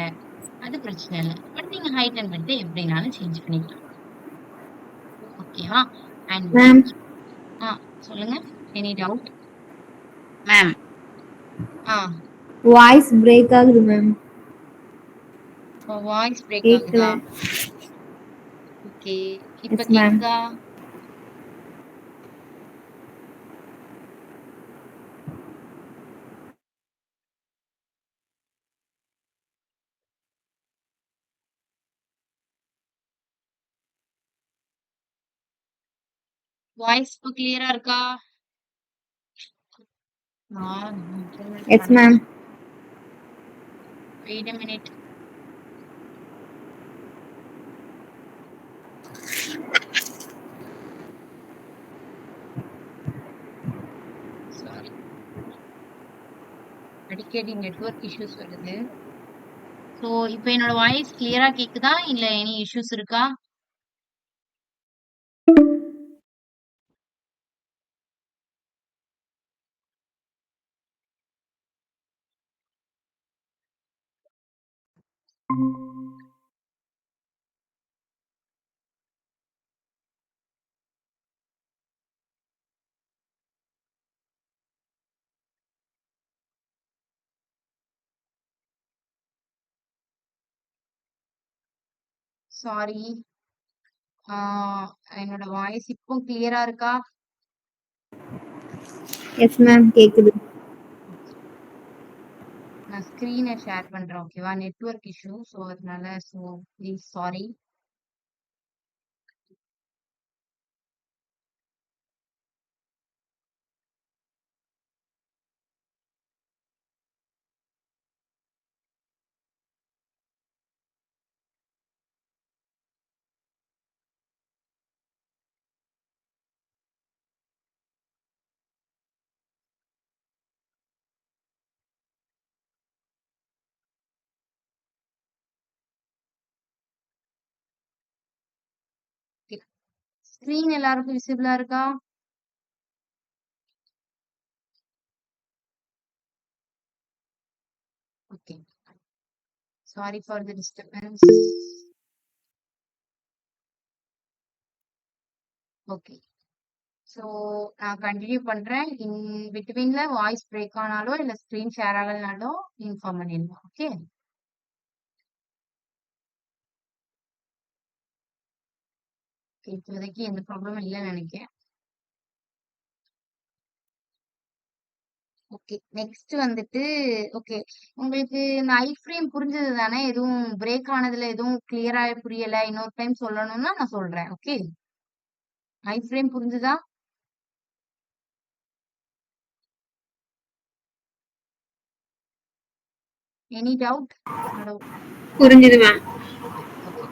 அது பிரச்சனை இல்ல. பட் நீங்க ஹைட் அண்ட் விட்த் எப்படினாலும் சேஞ்ச் பண்ணிக்கலாம். ஓகேவா? அண்ட் மேம் ஆ சொல்லுங்க. Any doubt? மேம் ஆ வாய்ஸ் பிரேக் ஆகுது மேம். வாய்ஸ் பிரேக் கேக்கல. ஆகுதா? ஓகே. இப்ப எஸ் மேம். கேக்குதா? வாய்ஸ் இப்ப கிளியரா இருக்கா? நான் internet yes ma'am. Wait a minute. Sorry. அடிக்கடி நெட்வொர்க் இஷ்யூஸ் வருது. சோ இப்ப என்னோட வாய்ஸ் கிளியரா கேக்குதா? இல்ல எனி இஷ்யூஸ் இருக்கா? சாரி. ஆ என்னோட வாய்ஸ் இப்போ கிளியரா இருக்கா? எஸ் மேம் கேக்குது. நான் ஸ்கிரீன ஷேர் பண்றேன். ஓகேவா? Network issue. சோ அதனால ப்ளீஸ் சாரி. ஸ்கிரீன் எல்லாருக்கும் விசிபிளா இருக்கா? Okay. Sorry for the disturbance. Okay. So நான் கண்டினியூ பண்றேன். இன் பிட்வீன்ல வாய்ஸ் பிரேக் ஆனாலோ இல்ல ஸ்கிரீன் ஷேர் ஆகலனாலோ இன்ஃபார்ம் பண்ணிடுங்க. ஓகே. இப்போதைக்கு எந்த ப்ராப்ளமும் இல்லைன்னு நினைக்கிறேன். ஓகே. நெக்ஸ்ட் வந்துட்டு ஓகே. உங்களுக்கு இந்த ஐஃப்ரேம் புரிஞ்சது தானே? எதுவும் பிரேக் ஆனதுல எதுவும் கிளியரா புரியல, இன்னொரு டைம் சொல்லணும்னா நான் சொல்றேன். ஓகே. ஐஃப்ரேம் புரிஞ்சுதா? Any doubt? புரிஞ்சுது மேம். ஓகே.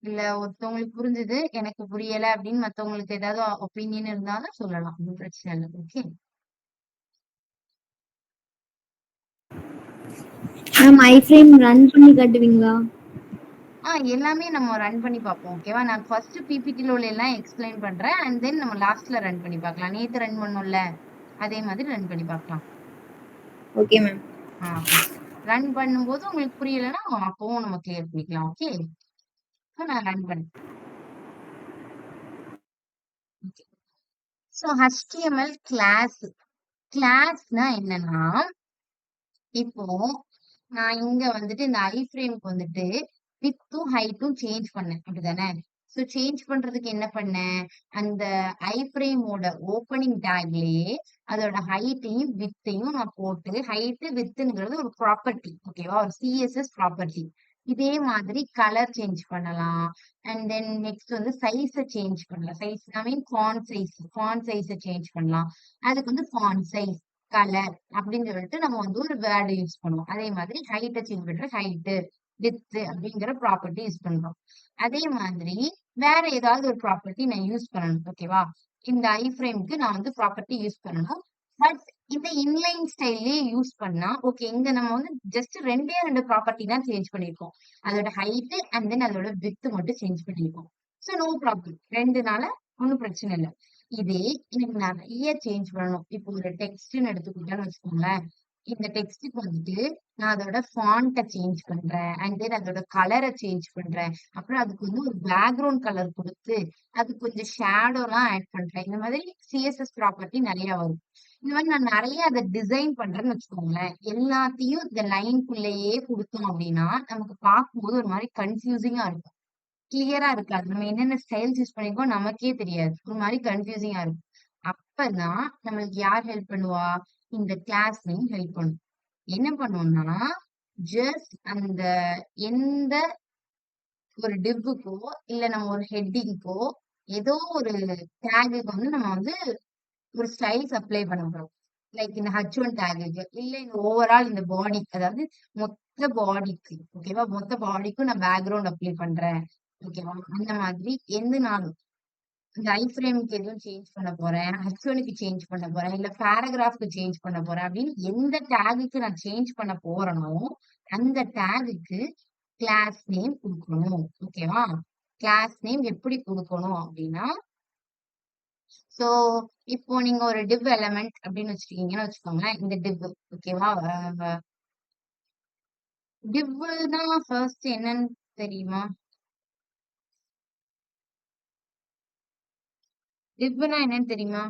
இல்ல ஒருத்தவங்களுக்கு புரிஞ்சுது, எனக்கு புரியல அப்படின்னு மத்தவங்களுக்கு ஏதாவது ஒப்பீனியன் இருந்தாலும் சொல்லலாம். ஒண்ணும் பிரச்சனை இல்ல. ஓகே. மேம் ஐஃப்ரேம் ரன் பண்ணி காட்டுவீங்களா? எல்லாமே நம்ம ரன் பண்ணி பார்ப்போம். ஓகேவா? நான் ஃபர்ஸ்ட் பிபிடில உள்ள எல்லாம் எக்ஸ்பிளைன் பண்றேன். அண்ட் தென் நம்ம லாஸ்ட்ல ரன் பண்ணி பார்க்கலாம். நேத்து ரன் பண்ணோம்ல, அதே மாதிரி ரன் பண்ணி பார்க்கலாம். Okay ma'am. ஓகே. ரன் பண்ணும்போது உங்களுக்கு புரியலன்னா அப்பவும் நம்ம கிளியர் பண்ணிக்கலாம். ஓகே. நான் ரன் பண்ணேன். ஸோ HTML கிளாஸ்னா என்னன்னா, இப்போ நான் இங்க வந்துட்டு இந்த ஐஃப்ரேம்க்கு வந்துட்டு வித்தும் ஹைட்டும் சேஞ்ச் பண்ணேன். அப்படிதானே? ஸோ சேஞ்ச் பண்றதுக்கு என்ன பண்ணேன்? அந்த ஐஃப்ரேமோட ஓப்பனிங் டேக்லயே அதோட ஹைட்டையும் வித்தையும் நான் போட்டு, ஹைட் வித்துங்கிறது ஒரு ப்ராப்பர்ட்டி. ஓகேவா? ஒரு CSS ப்ராப்பர்ட்டி. இதே மாதிரி கலர் சேஞ்ச் பண்ணலாம். அண்ட் தென் நெக்ஸ்ட் வந்து சைஸ சேஞ்ச் பண்ணலாம். சைஸ் ஐ மீன் ஃபாண்ட் சைஸ சேஞ்ச் பண்ணலாம். அதுக்கு வந்து ஃபாண்ட் சைஸ், கலர் அப்படின்னு சொல்லிட்டு நம்ம வந்து ஒரு வேர்டு யூஸ் பண்ணுவோம். அதே மாதிரி ஹைட்டை சேஞ்ச் பண்ற ஹைட்டு, வித் அப்படிங்கிற ப்ராப்பர்ட்டி யூஸ் பண்றோம். அதே மாதிரி வேற ஏதாவது ஒரு ப்ராப்பர்ட்டி நான் யூஸ் பண்ணணும். ஓகேவா? இந்த ஐஃப்ரேம்க்கு நான் வந்து ப்ராப்பர்ட்டி யூஸ் பண்ணணும். பட் இந்த இன்லைன் ஸ்டைல்லயே யூஸ் பண்ணா ஓகே. இங்க நம்ம வந்து ஜஸ்ட் ரெண்டு ப்ராப்பர்ட்டி தான் சேஞ்ச் பண்ணிருக்கோம். அதோட ஹைட் அண்ட் தென் அதோட வித் மட்டும் சேஞ்ச் பண்ணிருக்கோம். So no problem. ரெண்டுனால ஒன்றும் பிரச்சனை இல்லை. இதே எனக்கு நிறைய சேஞ்ச் பண்ணணும். இப்போ ஒரு டெக்ஸ்ட்னு எடுத்துக்கிட்டான்னு வச்சுக்கோங்களேன். இந்த டெக்ஸ்டுக்கு வந்துட்டு நான் அதோட ஃபாண்ட்டை சேஞ்ச் பண்றேன். அண்ட் தென் அதோட கலரை சேஞ்ச் பண்றேன். அப்புறம் அதுக்கு வந்து ஒரு பேக்ரவுண்ட் கலர் கொடுத்து அதுக்கு கொஞ்சம் ஷேடோலாம் ஆட் பண்றேன். இந்த மாதிரி சிஎஸ்எஸ் ப்ராப்பர்ட்டி நிறைய வரும். இந்த மாதிரி நான் நிறைய அதை டிசைன் பண்றேன்னு வச்சுக்கோங்களேன். எல்லாத்தையும் இந்த லைனுக்குள்ளேயே கொடுத்தோம் அப்படின்னா நமக்கு பார்க்கும்போது ஒரு மாதிரி கன்ஃபியூசிங்கா இருக்கும். கிளியரா இருக்காது. நம்ம என்னென்ன ஸ்டைல்ஸ் யூஸ் பண்ணிருக்கோம் நமக்கே தெரியாது. ஒரு மாதிரி கன்ஃபியூசிங்கா இருக்கும். அப்பதான் நம்மளுக்கு யார் ஹெல்ப் பண்ணுவா? இந்த கிளாஸ் நேம் ஹெல்ப் பண்ணும். என்ன பண்ணுவோம்னா ஜஸ்ட் அந்த எந்த ஒரு டிவ்வுக்கோ இல்ல நம்ம ஒரு ஹெட்டிங்கோ ஏதோ ஒரு டேகுக்கு வந்து நம்ம வந்து ஒரு ஸ்டைல்ஸ் அப்ளை பண்ண போறோம். லைக் இந்த H1 டேகுக்கு இல்ல இந்த ஓவரால் இந்த பாடி, அதாவது மொத்த பாடிக்கு. ஓகேவா? மொத்த பாடிக்கும் நான் பேக்ரவுண்ட் அப்ளை பண்றேன். ஓகேவா? அந்த மாதிரி எந்தனாலும் இந்த ஐஃப்ரேம்க்கு எதுவும் சேஞ்ச் பண்ண போறேன், H1க்கு சேஞ்ச் பண்ண போறேன், இல்ல பேராகிராஃப்க்கு சேஞ்ச் பண்ண போறேன் அப்படின்னு எந்த டேகுக்கு நான் சேஞ்ச் பண்ண போறேனோ அந்த டேகுக்கு கிளாஸ் நேம் கொடுக்கணும். ஓகேவா? கிளாஸ் நேம் எப்படி கொடுக்கணும் அப்படின்னா, சோ இப்போ நீங்க ஒரு div எலமெண்ட் அப்படின்னு வச்சிருக்கீங்கன்னு வச்சுக்கோங்களேன். இந்த div ஓகேவா? divனா ஃபர்ஸ்ட் என்னன்னு தெரியுமா? divனா என்னன்னு தெரியுமா?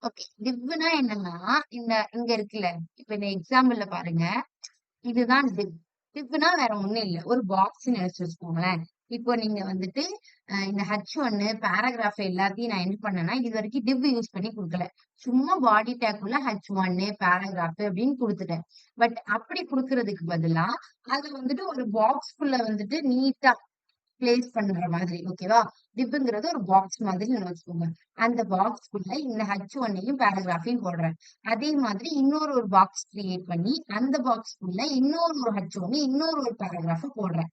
ஓகே. divனா என்னன்னா இங்க இருக்குல்ல, இப்ப இந்த எக்ஸாம்பிள்ல பாருங்க. இதுதான் div. divனா வேற ஒண்ணும் இல்ல. ஒரு பாக்ஸ் நினைச்சு வச்சுக்கோங்களேன். இப்போ நீங்க வந்துட்டு இந்த H1 பேராகிராஃப் எல்லாத்தையும் நான் என்ன பண்ணேன்னா இது வரைக்கும் div யூஸ் பண்ணி கொடுக்கல. சும்மா பாடி டேக்குள்ள H1 பேராகிராஃப் அப்படின்னு கொடுத்துட்டேன். பட் அப்படி கொடுக்கறதுக்கு பதிலா அது வந்துட்டு ஒரு பாக்ஸ்குள்ள வந்துட்டு நீட்டா பிளேஸ் பண்ற மாதிரி. ஓகேவா? டிப்ங்கிறது ஒரு பாக்ஸ் மாதிரி வச்சுக்கோங்க. அந்த பாக்ஸ்குள்ள இந்த H1யும் பேராகிராஃபையும் போடுறேன். அதே மாதிரி ஒரு பாக்ஸ் கிரியேட் பண்ணி அந்த பாக்ஸ்குள்ள ஒரு H1 ஒரு பேராகிராஃப் போடுறேன்.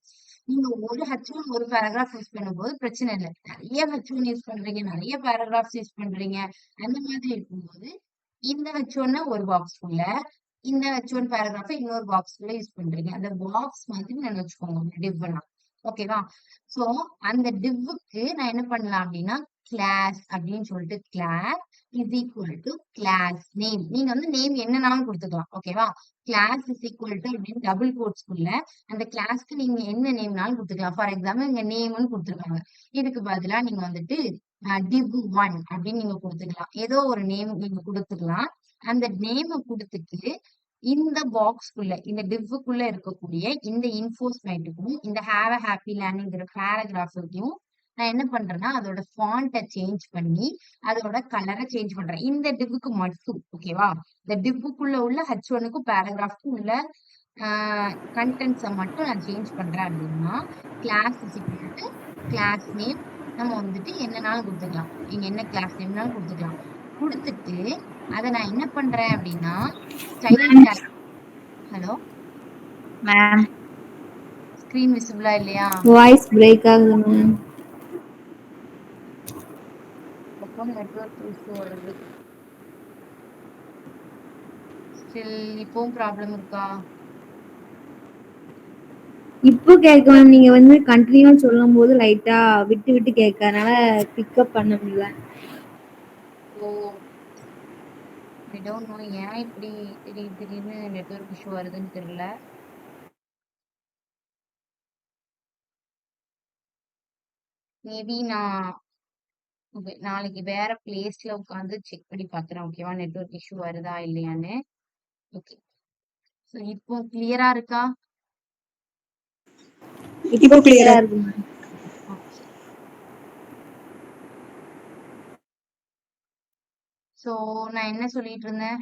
நீங்க ஒரு H1 ஒரு பேராகிராஃப் யூஸ் பண்ணும்போது பிரச்சனை இல்லை. நிறைய H1 யூஸ் பண்றீங்க, நிறைய பேராகிராஃப்ஸ் யூஸ் பண்றீங்க. அந்த மாதிரி இருக்கும்போது இந்த H1 ஒரு பாக்ஸ்குள்ள இந்த H1 பேராகிராஃப் இன்னொரு பாக்ஸ்குள்ள யூஸ் பண்றீங்க. அந்த பாக்ஸ் மாதிரி நான் வச்சுக்கோங்க டிவ்னா. ஓகேவா? சோ அந்த டிவ்வுக்கு நான் என்ன பண்ணலாம் அப்படின்னா கிளாஸ் அப்படின்னு சொல்லிட்டு class is equal to class name. நீங்க வந்து நேம் என்னன்னாலும் கொடுத்துக்கலாம். ஓகேவா? கிளாஸ் இஸ் ஈக்குவல் டு அப்படின்னு டபுள் கோட்ஸ்குள்ள அந்த கிளாஸ்க்கு நீங்க என்ன நேம்னாலும் கொடுத்துக்கலாம். ஃபார் எக்ஸாம்பிள் இங்க நேம்னு கொடுத்துருக்காங்க. இதுக்கு பதிலா நீங்க வந்துட்டு div1 அப்படின்னு நீங்க கொடுத்துக்கலாம். ஏதோ ஒரு நேம் நீங்க கொடுத்துக்கலாம். அந்த நேம கொடுத்துட்டு இந்த பாக்ஸ்குள்ள இந்த டிவ்வுக்குள்ள இருக்கக்கூடிய இந்த இன்ஃபோஸ்மேட்டுக்கும் இந்த ஹேவ் அ ஹாப்பி லேர்னிங்கிற பேராகிராஃபுக்கும் நான் என்ன பண்றேன்னா அதோட ஃபாண்ட்டை சேஞ்ச் பண்ணி அதோட கலரை சேஞ்ச் பண்றேன். இந்த டிவ்வுக்கு மட்டும். ஓகேவா? இந்த டிவ்வுக்குள்ள உள்ள H1க்கும் பேராகிராஃப்க்கும் உள்ள கண்டென்ட்ஸை மட்டும் நான் சேஞ்ச் பண்றேன் அப்படின்னா class is equal to class name நம்ம வந்துட்டு என்னன்னாலும் கொடுத்துக்கலாம். நீங்க என்ன கிளாஸ் நேம்னாலும் கொடுத்துக்கலாம். கொடுத்துட்டு அதை நான் என்ன பண்றேன் அப்படின்னா style tag. Hello ma'am, screen விசிபிளா இல்லையா? வாய்ஸ் பிரேக் ஆகுது மேம். எனக்கும் நெட்வொர்க் இஷ்யூ வருது. ஸ்டில் இப்பவும் ப்ராப்ளம் இருக்கா? இப்போ கேட்க மேம். நீங்க வந்து கண்டினியூவா சொல்லும்போது லைட்டா விட்டு விட்டு கேட்க, அதனால பிக்கப் பண்ண முடியல. ஓ, ஐ டோன்ட் நோ ஏன் இப்படி திடீர்னு நெட்வொர்க் இஷ்யூ வருதுன்னு தெரியல. மேபி நான் நாளைக்கு வேற பிளேஸ்ல உட்காந்து செக் பண்ணி பாக்குறேன். ஓகேவா, நெட்வொர்க் இஷ்யூ வருதா இல்லையான்னு. ஓகே, ஸோ இப்போ கிளியரா இருக்கா? இப்போ கிளியரா இருக்கு மேம். ஓகே, சோ நான் என்ன சொல்லிட்டு இருந்தேன்?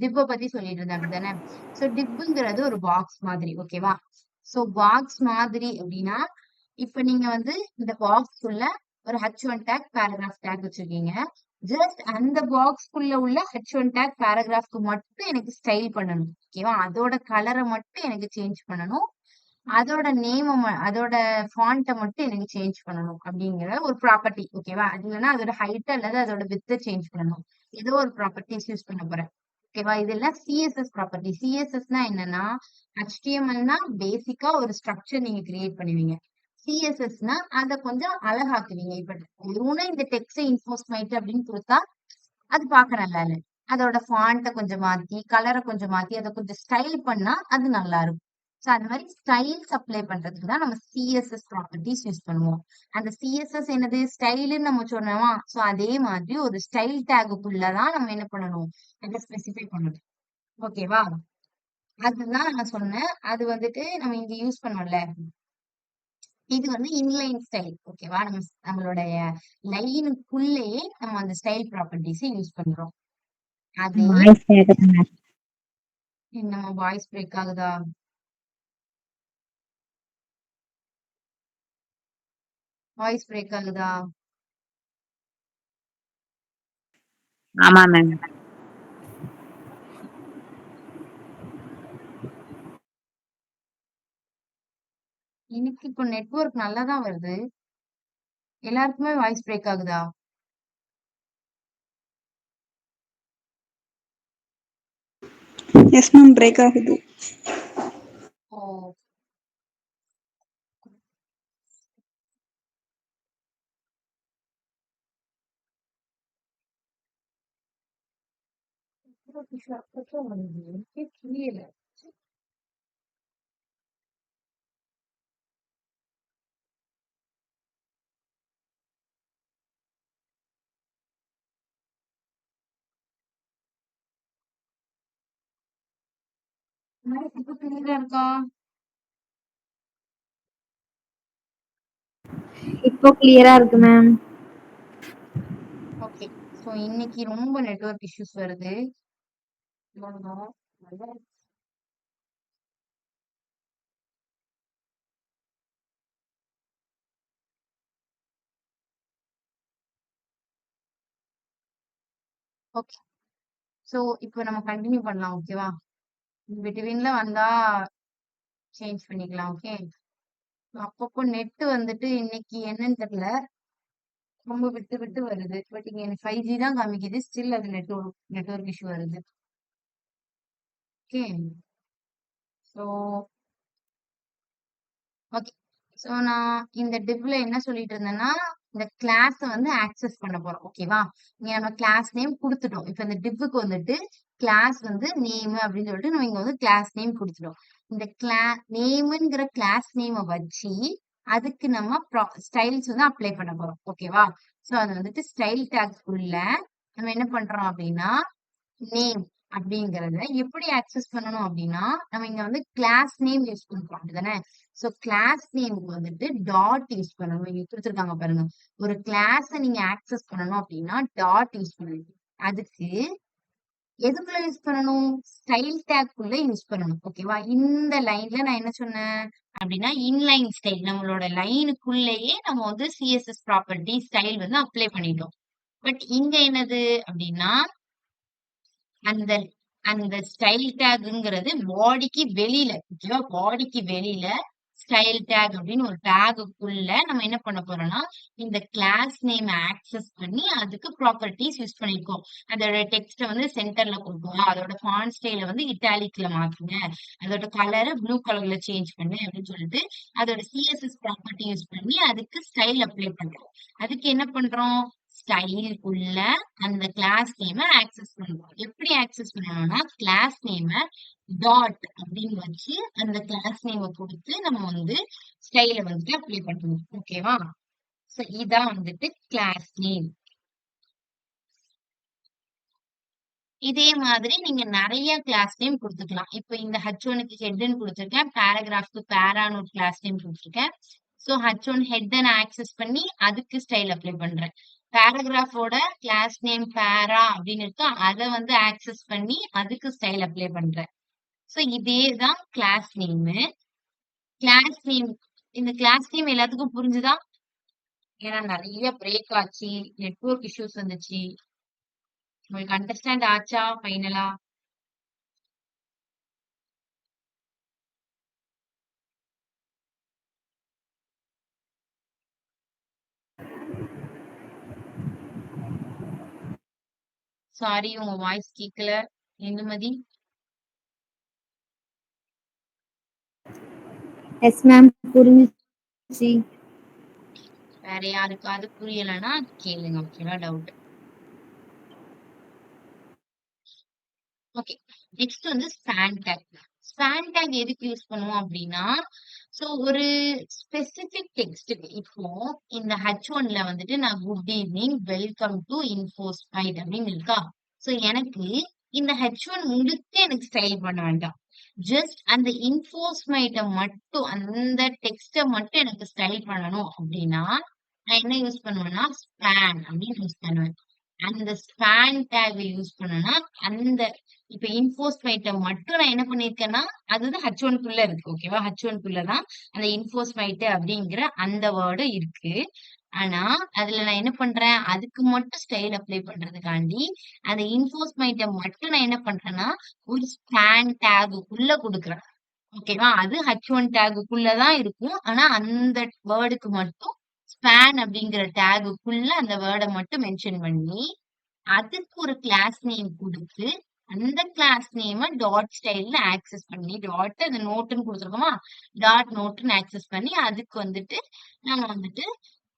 டிப்ப பத்தி சொல்லிட்டு இருந்தேன், அப்படிதானே? சோ டிப்புங்கிறது ஒரு பாக்ஸ் மாதிரி. ஓகேவா? சோ பாக்ஸ் மாதிரி அப்படின்னா, இப்ப நீங்க வந்து இந்த பாக்ஸ்க்குள்ள ஒரு H1 டேக் பேராகிராஃப் டேக் வச்சிருக்கீங்க. ஜஸ்ட் அந்த பாக்ஸ்க்குள்ள உள்ள H1 டேக் பேராகிராஃப்க்கு மட்டும் எனக்கு ஸ்டைல் பண்ணணும். ஓகேவா? அதோட கலரை மட்டும் எனக்கு சேஞ்ச் பண்ணணும். அதோட அதோட ஃபாண்ட்டை மட்டும் எனக்கு சேஞ்ச் பண்ணணும் அப்படிங்கிற ஒரு ப்ராப்பர்ட்டி. ஓகேவா? அது இல்லைன்னா அதோட ஹைட் அல்லது அதோட வித்தை சேஞ்ச் பண்ணணும். ஏதோ ஒரு ப்ராப்பர்ட்டிஸ் யூஸ் பண்ண போறேன். ஓகேவா? இதெல்லாம் சிஎஸ்எஸ் ப்ராப்பர்ட்டி. சிஎஸ்எஸ்னா என்னன்னா, HTMLனா பேசிக்கா ஒரு ஸ்ட்ரக்சர் நீங்க கிரியேட் பண்ணுவீங்க. சிஎஸ்எஸ்னா அதை கொஞ்சம் அழகாக்குவீங்க. இப்ப வெறும்னா இந்த டெக்ஸ்ட் இன்ஃபோஸ்மைட் அப்படின்னு கொடுத்தா அது பார்க்க நல்லா இல்லை. அதோட ஃபாண்ட்டை கொஞ்சம் மாத்தி, கலரை கொஞ்சம் மாத்தி, அதை கொஞ்சம் ஸ்டைல் பண்ணா அது நல்லா இருக்கும். ஸோ அந்த மாதிரி ஸ்டைல்ஸ் அப்ளை பண்றதுக்கு தான் நம்ம சிஎஸ்எஸ் ப்ராப்பர்ட்டிஸ் யூஸ் பண்ணுவோம். அந்த சிஎஸ்எஸ் என்னது, ஸ்டைல்னு நம்ம சொன்னோமா? ஸோ அதே மாதிரி ஒரு ஸ்டைல் டேகுக்குள்ளதான் நம்ம என்ன பண்ணணும், அதை ஸ்பெசிஃபை பண்ணணும். ஓகேவா? அதுதான் நான் சொன்னேன். அது வந்துட்டு நம்ம இங்க யூஸ் பண்ணோம்ல, இது வந்து இன்லைன் ஸ்டைல். ஓகேவா? நம்மளுடைய லைனுக்குள்ளேயே நம்ம அந்த ஸ்டைல் ப்ராப்பர்ட்டிஸை யூஸ் பண்றோம். அதே வாய்ஸ் கேக்குது மேம். நம்ம வாய்ஸ் பிரேக் ஆகுதா? வாய்ஸ் பிரேக் ஆகுதா? ஆமா மேம். எனக்கு இப்போ நெட்வொர்க் நல்லா தான் வருது. எல்லாருக்குமே வாய்ஸ் பிரேக் ஆகுதா? எஸ் மேம், பிரேக் ஆகுது. ஓ, எனக்கே புரியல. இப்போ கிளியரா இருக்கா? இப்போ கிளியரா இருக்கு மேம். ஓகே, ஸோ இன்னைக்கு ரொம்ப நெட்வொர்க் இஷ்யூஸ் வருது. ஓகே, ஸோ இப்போ நம்ம கண்டினியூ பண்ணலாம். ஓகேவா? பிட்வீன்ல வந்தா சேஞ்ச் பண்ணிக்கலாம். ஓகே, அப்பப்போ நெட் வந்துட்டு இன்னைக்கு என்னன்னு தெரியல, ரொம்ப விட்டு விட்டு வருது. பட் இங்க எனக்கு 5G தான் காமிக்குது. ஸ்டில் அது நெட்வொர்க் இஷ்யூ வருது. ஓகே, ஸோ ஓகே, ஸோ நான் இந்த டிவ்ல என்ன சொல்லிட்டு இருந்தேன்னா, இந்த கிளாஸ வந்து ஆக்சஸ் பண்ண போறோம். ஓகேவா? இங்க நம்ம கிளாஸ் நேம் கொடுத்துட்டோம். இப்ப இந்த டிவ்வுக்கு வந்துட்டு கிளாஸ் வந்து நேம் அப்படின்னு சொல்லிட்டு நம்ம இங்க வந்து கிளாஸ் நேம் கொடுத்துட்டோம். இந்த நேம்ங்கிற கிளாஸ் நேமை வச்சு அதுக்கு நம்ம ஸ்டைல்ஸ் வந்து அப்ளை பண்ண போறோம். ஓகேவா? ஸோ அது வந்துட்டு ஸ்டைல் டேக் உள்ள நம்ம என்ன பண்றோம் அப்படின்னா, நேம் அப்படிங்கறத எப்படி ஆக்சஸ் பண்ணணும் அப்படின்னா, நம்ம இங்க வந்து கிளாஸ் நேம் யூஸ் பண்றோம். அப்படிதானே? சோ கிளாஸ் நேம்க்கு வந்துட்டு டாட் யூஸ் பண்ணணும். இங்க கொடுத்துருக்காங்க பாருங்க. ஒரு கிளாஸ நீங்க ஆக்சஸ் பண்ணணும் அப்படின்னா டாட் யூஸ் பண்ணணும். அதுக்கு எதுக்குள்ள யூஸ் பண்ணணும்? ஸ்டைல் டேக்குள்ள யூஸ் பண்ணணும். ஓகேவா? இந்த லைன்ல நான் என்ன சொன்னேன் அப்படின்னா, இன்லைன் ஸ்டைல், நம்மளோட லைனுக்குள்ளேயே நம்ம வந்து சிஎஸ்எஸ் ப்ராப்பர்ட்டி ஸ்டைல் வந்து அப்ளை பண்ணிட்டோம். பட் இங்க என்னது அப்படின்னா, அந்த அந்த ஸ்டைல் டேக்ங்கிறது பாடிக்கு வெளியில. ஓகேவா? பாடிக்கு வெளியில ஸ்டைல் டேக் அப்படின்னு ஒரு டேகுக்குள்ள நம்ம என்ன பண்ண போறோம்னா இந்த கிளாஸ் நேம் ஆக்சஸ் பண்ணி அதுக்கு ப்ராப்பர்ட்டிஸ் யூஸ் பண்ணிருக்கோம். அதோட டெக்ஸ்ட வந்து சென்டர்ல கொடுப்போம், அதோட ஃபாண்ட் ஸ்டைல வந்து இட்டாலிக்ல மாத்துங்க, அதோட கலரை ப்ளூ கலர்ல சேஞ்ச் பண்ணு அப்படின்னு சொல்லிட்டு அதோட சிஎஸ்எஸ் ப்ராப்பர்ட்டி யூஸ் பண்ணி அதுக்கு ஸ்டைல் அப்ளை பண்றோம். அதுக்கு என்ன பண்றோம், ஸ்டைலுக்குள்ள அந்த கிளாஸ் நேம ஆக்சஸ் பண்றோம். எப்படி ஆக்சஸ் பண்ணணும்னா கிளாஸ் நேம டாட் அப்படின்னு வச்சு அந்த கிளாஸ் நேம கொடுத்து நம்ம வந்து ஸ்டைல வந்துட்டு அப்ளை பண்ணணும். ஓகேவா? சோ இதான் வந்துட்டு கிளாஸ் நேம். இதே மாதிரி நீங்க நிறைய கிளாஸ் நேம் கொடுத்துக்கலாம். இப்ப இந்த H1க்கு ஹெட்ன்னு கொடுத்துருக்கேன், பேராகிராஃப்க்கு பேரான்னு ஒரு கிளாஸ் நேம் கொடுத்துருக்கேன். சோ H1 ஹெட் நான் ஆக்சஸ் பண்ணி அதுக்கு ஸ்டைல் அப்ளை பண்றேன். பேராகிராஃபோட கிளாஸ் நேம் பேரா அப்படின்னு இருக்கு, அதை வந்து ஆக்சஸ் பண்ணி அதுக்கு ஸ்டைல் அப்ளை பண்றேன். சோ இதேதான் கிளாஸ் நேம். கிளாஸ் நேம் இந்த கிளாஸ் நேம் எல்லாத்துக்கும் புரிஞ்சுதா? ஏன்னா நிறைய பிரேக் ஆச்சு, நெட்வொர்க் இஷ்யூஸ் வந்துச்சு. உங்களுக்கு அண்டர்ஸ்டாண்ட் ஆச்சா ஃபைனலா? சாரி உங்க வாய்ஸ் கேட்கல இந்துமதி. எஸ் மேம், புரிஞ்சுச்சு. வேற யாருக்காவது புரியலன்னா கேளுங்க. ஓகேவா? டவுட். ஓகே, நெக்ஸ்ட் வந்து ஸ்பான் டேக். ஸ்பான் டேக் எதுக்கு யூஸ் பண்ணுவோம் அப்படின்னா, சோ ஒரு ஸ்பெசிபிக் டெக்ஸ்ட்டுக்கு இப்போ இந்த H1ல வந்துட்டு நான் குட் ஈவினிங் வெல்கம் டு இன்ஃபோஸ்பைட் அப்படின்னு இருக்கா. சோ எனக்கு இந்த H1 முழுக்க எனக்கு ஸ்டைல் பண்ண வேண்டாம், ஜஸ்ட் அந்த இன்ஃபோஸ்மைட்ட மட்டும் அந்த டெக்ஸ்ட மட்டும் எனக்கு ஸ்டைல் பண்ணணும் அப்படின்னா நான் என்ன யூஸ் பண்ணுவேன்னா ஸ்பான் அப்படின்னு யூஸ் பண்ணுவேன். அந்த ஸ்பான் டேக் யூஸ் பண்ணனா அந்த இப்ப இன்ஃபோஸ்மைட்ட மட்டும் நான் என்ன பண்ணிருக்கேன்னா அது வந்து H1 குள்ள இருக்கு. ஓகேவா? H1 குள்ளதான் அந்த இன்ஃபோஸ்மைட் அப்படிங்கிற அந்த வேர்டு இருக்கு. ஆனா அதுல நான் என்ன பண்றேன், அதுக்கு மட்டும் ஸ்டைல் அப்ளை பண்றதுக்காண்டி அந்த இன்ஃபோஸ்மைட்ட மட்டும் நான் என்ன பண்றேன்னா ஒரு ஸ்பான் டேகுக்குள்ள கொடுக்குறேன். ஓகேவா? அது H1 டேகுக்குள்ளதான் இருக்கும். ஆனா அந்த வேர்டுக்கு மட்டும் ஸ்பான் அப்படிங்கிற டேகுக்குள்ள அந்த வேர்டை மட்டும் மென்ஷன் பண்ணி அதுக்கு ஒரு கிளாஸ் நேம் கொடுத்து அந்த கிளாஸ் நேம டாட் ஸ்டைல்ல ஆக்சஸ் பண்ணி டாட் அந்த நோட்டுன்னு கொடுத்துருக்கோமா, டாட் நோட்டுன்னு ஆக்சஸ் பண்ணி அதுக்கு வந்துட்டு நம்ம வந்துட்டு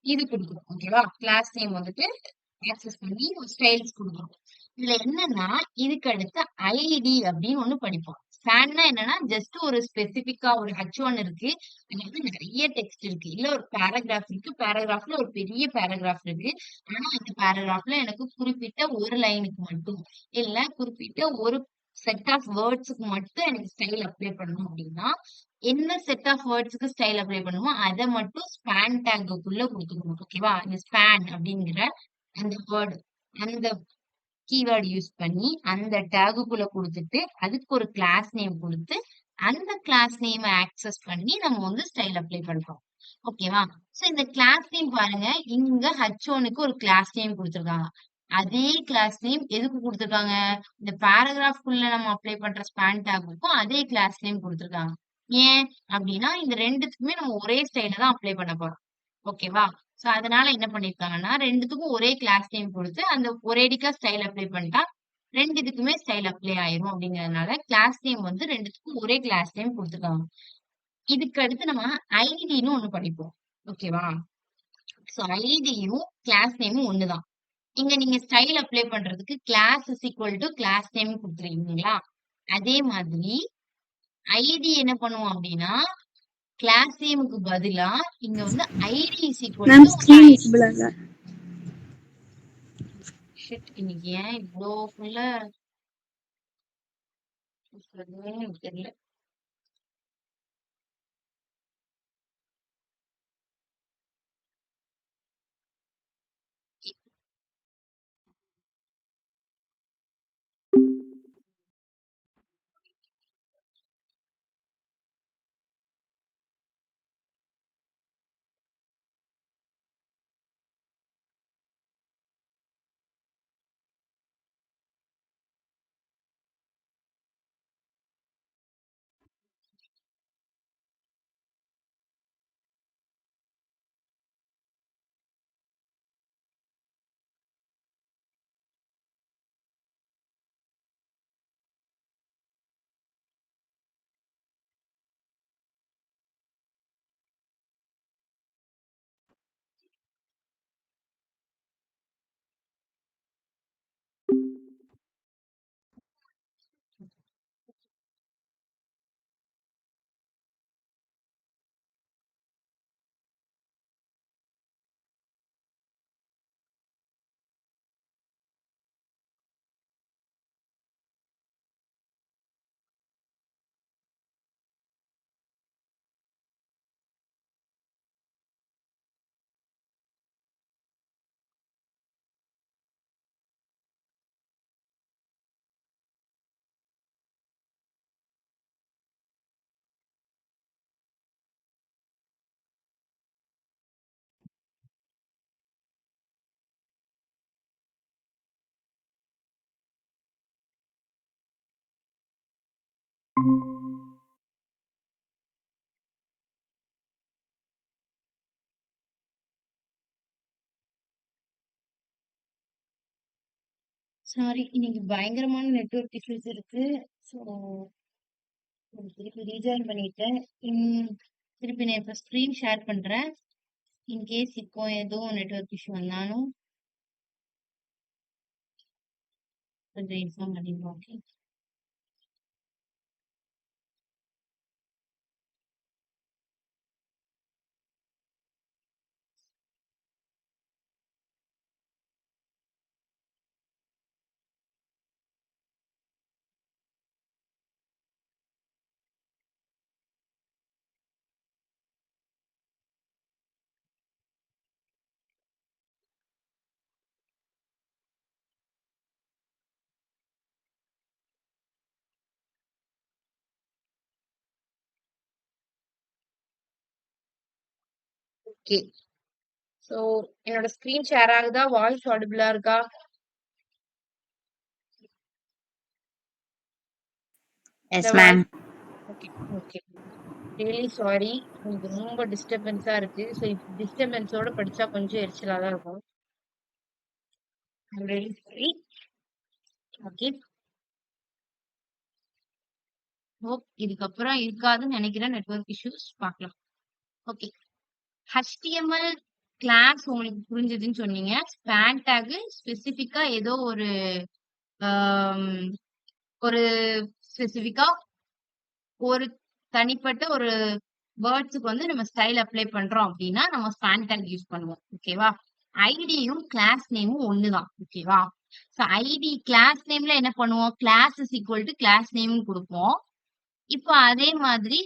இது கொடுக்குறோம். ஓகேவா? கிளாஸ் நேம் வந்துட்டு ஆக்சஸ் பண்ணி ஒரு ஸ்டைல்ஸ் கொடுக்குறோம். இதுல என்னன்னா இதுக்கு அடுத்து ஐடி அப்படின்னு ஒண்ணு படிப்போம். ஸ்பான்னா என்னன்னா ஜஸ்ட் ஒரு ஸ்பெசிபிக்கா ஒரு H1 இருக்கு, அது வந்து நிறைய டெக்ஸ்ட் இருக்கு, இல்ல ஒரு பேராகிராஃப் இருக்கு, பேராகிராஃப்ல ஒரு பெரிய பேராகிராஃப் இருக்கு. ஆனா அந்த பேராகிராஃப்ல எனக்கு குறிப்பிட்ட ஒரு லைனுக்கு மட்டும் இல்ல குறிப்பிட்ட ஒரு செட் ஆஃப் வேர்ட்ஸுக்கு மட்டும் எனக்கு ஸ்டைல் அப்ளை பண்ணணும் அப்படின்னா என்ன செட் ஆஃப் வேர்ட்ஸ்க்கு ஸ்டைல் அப்ளை பண்ணுமோ அதை மட்டும் ஸ்பான் டேக்குள்ள கொடுத்துக்கணும். ஓகேவா? இந்த ஸ்பான் அப்படிங்கிற அந்த வேர்டு அந்த கீவேர்ட் யூஸ் பண்ணி அந்த டேகுக்குள்ள கொடுத்துட்டு அதுக்கு ஒரு கிளாஸ் நேம் கொடுத்து அந்த கிளாஸ் நேம் ஆக்சஸ் பண்ணி நம்ம வந்து ஸ்டைல் அப்ளை பண்றோம். ஓகேவா? சோ இந்த கிளாஸ் நேம் பாருங்க, இங்க H1க்கு ஒரு கிளாஸ் நேம் கொடுத்திருக்காங்க. அதே கிளாஸ் நேம் எதுக்கு கொடுத்திருக்காங்க, இந்த பேராகிராஃப் குள்ள நம்ம அப்ளை பண்ற ஸ்பான் டேகுக்கும் அதே கிளாஸ் நேம் கொடுத்திருக்காங்க. ஏன் அப்படின்னா இந்த ரெண்டுத்துக்குமே நம்ம ஒரே ஸ்டைல தான் அப்ளை பண்ண போறோம். ஓகேவா? சோ அதனால என்ன பண்ணிருக்காங்கன்னா ரெண்டுத்துக்கும் ஒரே கிளாஸ் நேம் கொடுத்து அந்த ஒரேடிக்கா ஸ்டைல் அப்ளை பண்ணிட்டா ரெண்டு இதுக்குமே ஸ்டைல் அப்ளை ஆயிரும் அப்படிங்கறதுனால கிளாஸ் நேம் வந்து ரெண்டுத்துக்கும் ஒரே கிளாஸ் நேம் கொடுத்துருக்காங்க. இதுக்கு அடுத்து நம்ம ஐடின்னு ஒண்ணு படிப்போம். ஓகேவா? சோ ஐடியும் கிளாஸ் நேமும் ஒண்ணுதான். இங்க நீங்க ஸ்டைல் அப்ளை பண்றதுக்கு class is equal to class name கொடுத்துருக்கீங்களா, அதே மாதிரி ஐடி என்ன பண்ணுவோம் அப்படின்னா கிளாஸ் நேமுக்கு பதிலா இங்க வந்து ID is equal ma'am, to ஒரு ஸ்கிரீன் ஐடி. விசிபிள் இல்ல. ஷிட், இன்னைக்கு ஏன் இவ்ளோ ஃபுல்ல எனக்கு தெரியல. சாரி, இன்னைக்கு பயங்கரமான நெட்வொர்க் இஷ்யூஸ் இருக்கு. ஸோ திருப்பி ரீஜாயின் பண்ணிட்டேன். திருப்பி நான் இப்போ ஸ்க்ரீன் ஷேர் பண்றேன். இன்கேஸ் இப்போ எதுவும் நெட்வொர்க் இஷ்யூ வந்தாலும் கொஞ்சம் இன்ஃபார்ம் பண்ணிடுவோம். ஓகே. ஓகே. ஸோ என்னோட ஸ்க்ரீன் ஷேர் ஆகுதா? வாய்ஸ் ஆடிபிளா இருக்கா? Yes, இந்த ma'am. Voice okay okay. Really sorry. எனக்கு ரொம்ப டிஸ்டர்பன்ஸா இருக்கு. ஸோ டிஸ்டர்பன்ஸோட படிச்சா கொஞ்சம் எரிச்சலா தான் இருக்கும். I'm really sorry. Okay. Hope இதுக்கப்புறம் இருக்காதுன்னு நினைக்கிறேன் நெட்வொர்க் இஷ்யூஸ். பார்க்கலாம். ஓகே. HTML கிளாஸ் உங்களுக்கு புரிஞ்சதுன்னு சொன்னீங்க. ஸ்பான் டேக் ஸ்பெசிஃபிக்கா ஏதோ ஒரு ஆம், ஒரு ஸ்பெசிஃபிக்கா ஒரு தனிப்பட்ட ஒரு வேர்ட்ஸுக்கு வந்து நம்ம ஸ்டைல் அப்ளை பண்றோம் அப்படின்னா நம்ம ஸ்பான் டேக் யூஸ் பண்ணுவோம். ஓகேவா? ஐடியும் கிளாஸ் நேமும் ஒண்ணுதான். ஓகேவா? ஸோ ஐடி கிளாஸ் நேம்ல என்ன பண்ணுவோம்? Class is equal to class name கொடுப்போம். இப்போ அதே மாதிரி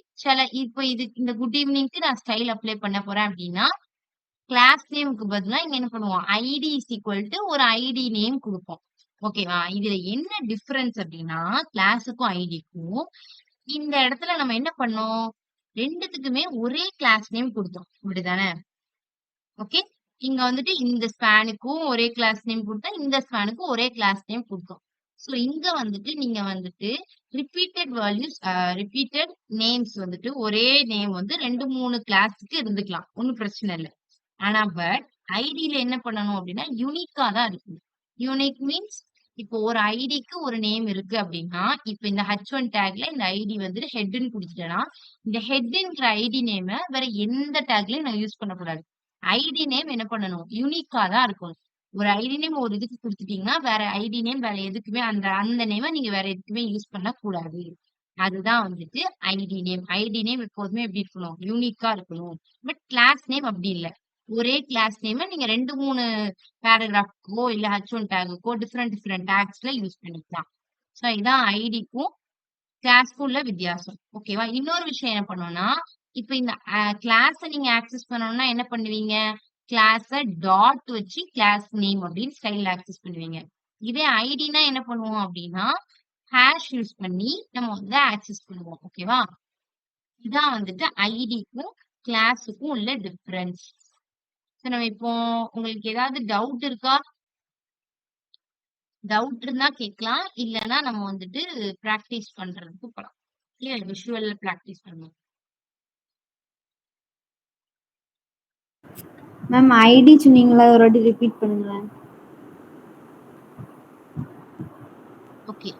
இப்போ இந்த குட் ஈவினிங்க்கு நான் ஸ்டைல் அப்ளை பண்ண போறேன் அப்படின்னா கிளாஸ் நேமுக்கு பதிலா இங்க என்ன பண்ணுவோம்? ஐடி இஸ் ஈக்குவல் டு ஒரு ஐடி நேம் கொடுப்போம். ஓகேவா? இதுல என்ன டிஃபரன்ஸ் அப்படின்னா கிளாஸுக்கும் ஐடிக்கும் இந்த இடத்துல நம்ம என்ன பண்ணோம்? ரெண்டுத்துக்குமே ஒரே கிளாஸ் நேம் கொடுத்தோம். இப்படிதானே? ஓகே. இங்க வந்துட்டு இந்த ஸ்பேனுக்கும் ஒரே கிளாஸ் நேம் கொடுத்தோம். இந்த ஸ்பேனுக்கும் ஒரே கிளாஸ் நேம் கொடுத்தோம். ஸோ இங்க வந்துட்டு நீங்க வந்துட்டு ரிப்பீட்டட் நேம்ஸ் வந்துட்டு ஒரே நேம் வந்து 2, 3 கிளாஸுக்கு இருந்துக்கலாம். ஒன்னும் பிரச்சனை இல்ல. ஆனா ஐடியில என்ன பண்ணணும் அப்படின்னா யூனிக்கா தான் இருக்கு. யூனிக் மீன்ஸ் இப்போ ஒரு ஐடிக்கு ஒரு நேம் இருக்கு அப்படின்னா இப்ப இந்த H1 டேக்ல இந்த ஐடி வந்துட்டு ஹெட்ன்னு குடுத்துட்டேன்னா இந்த ஹெட்ன்ற ஐடி நேம வேற எந்த டேக்லயும் நான் யூஸ் பண்ணக்கூடாது. ஐடி நேம் என்ன பண்ணணும்? யூனிக்கா தான் இருக்கும். ஒரு ஐடி நேம் ஒரு இதுக்கு குடுத்துட்டீங்கன்னா வேற ஐடி நேம் வேற எதுக்குமே அந்த அந்த நேம நீங்க வேற எதுக்குமே யூஸ் பண்ண கூடாது. அதுதான் வந்துட்டு ஐடி நேம். ஐடி நேம் எப்போதுமே எப்படி இருக்கணும்? யூனிக்கா இருக்கணும். பட் கிளாஸ் நேம் அப்படி இல்ல. ஒரே கிளாஸ் நேம நீங்க 2, 3 பேராகிராஃப்க்கோ இல்ல H1 டேகுக்கோ டிஃபரெண்ட் டேக்ஸ்ல யூஸ் பண்ணிக்கலாம். ஸோ இதான் ஐடிக்கும் கிளாஸ்க்கும் உள்ள வித்தியாசம். ஓகேவா? இன்னொரு விஷயம் என்ன பண்ணோம்னா இப்ப இந்த கிளாஸ நீங்க ஆக்சஸ் பண்ணணும்னா என்ன பண்ணுவீங்க? கிளாஸ டாட் வச்சு கிளாஸ் நேம் அப்படின்னு ஸ்டைல் ஆக்சஸ் பண்ணுவீங்க. இதே ஐடினா என்ன பண்ணுவோம் அப்படின்னா ஹேஷ் யூஸ் பண்ணி நம்ம வந்து ஆக்சஸ் பண்ணுவோம். ஓகேவா? இதான் வந்துட்டு ஐடிக்கும் கிளாஸுக்கும் உள்ள டிஃபரன்ஸ். நம்ம இப்போ உங்களுக்கு ஏதாவது டவுட் இருக்கா? டவுட் இருந்தா கேட்கலாம். இல்லைன்னா நம்ம வந்துட்டு பிராக்டிஸ் பண்றதுக்கு போலாம். இல்ல விஷுவல் பிராக்டிஸ் பண்ணுவோம். மேம் ஐடி சொன்னீங்களா? ஒரு வாட்டி ரிப்பீட் பண்ணுங்களேன். ஓகே.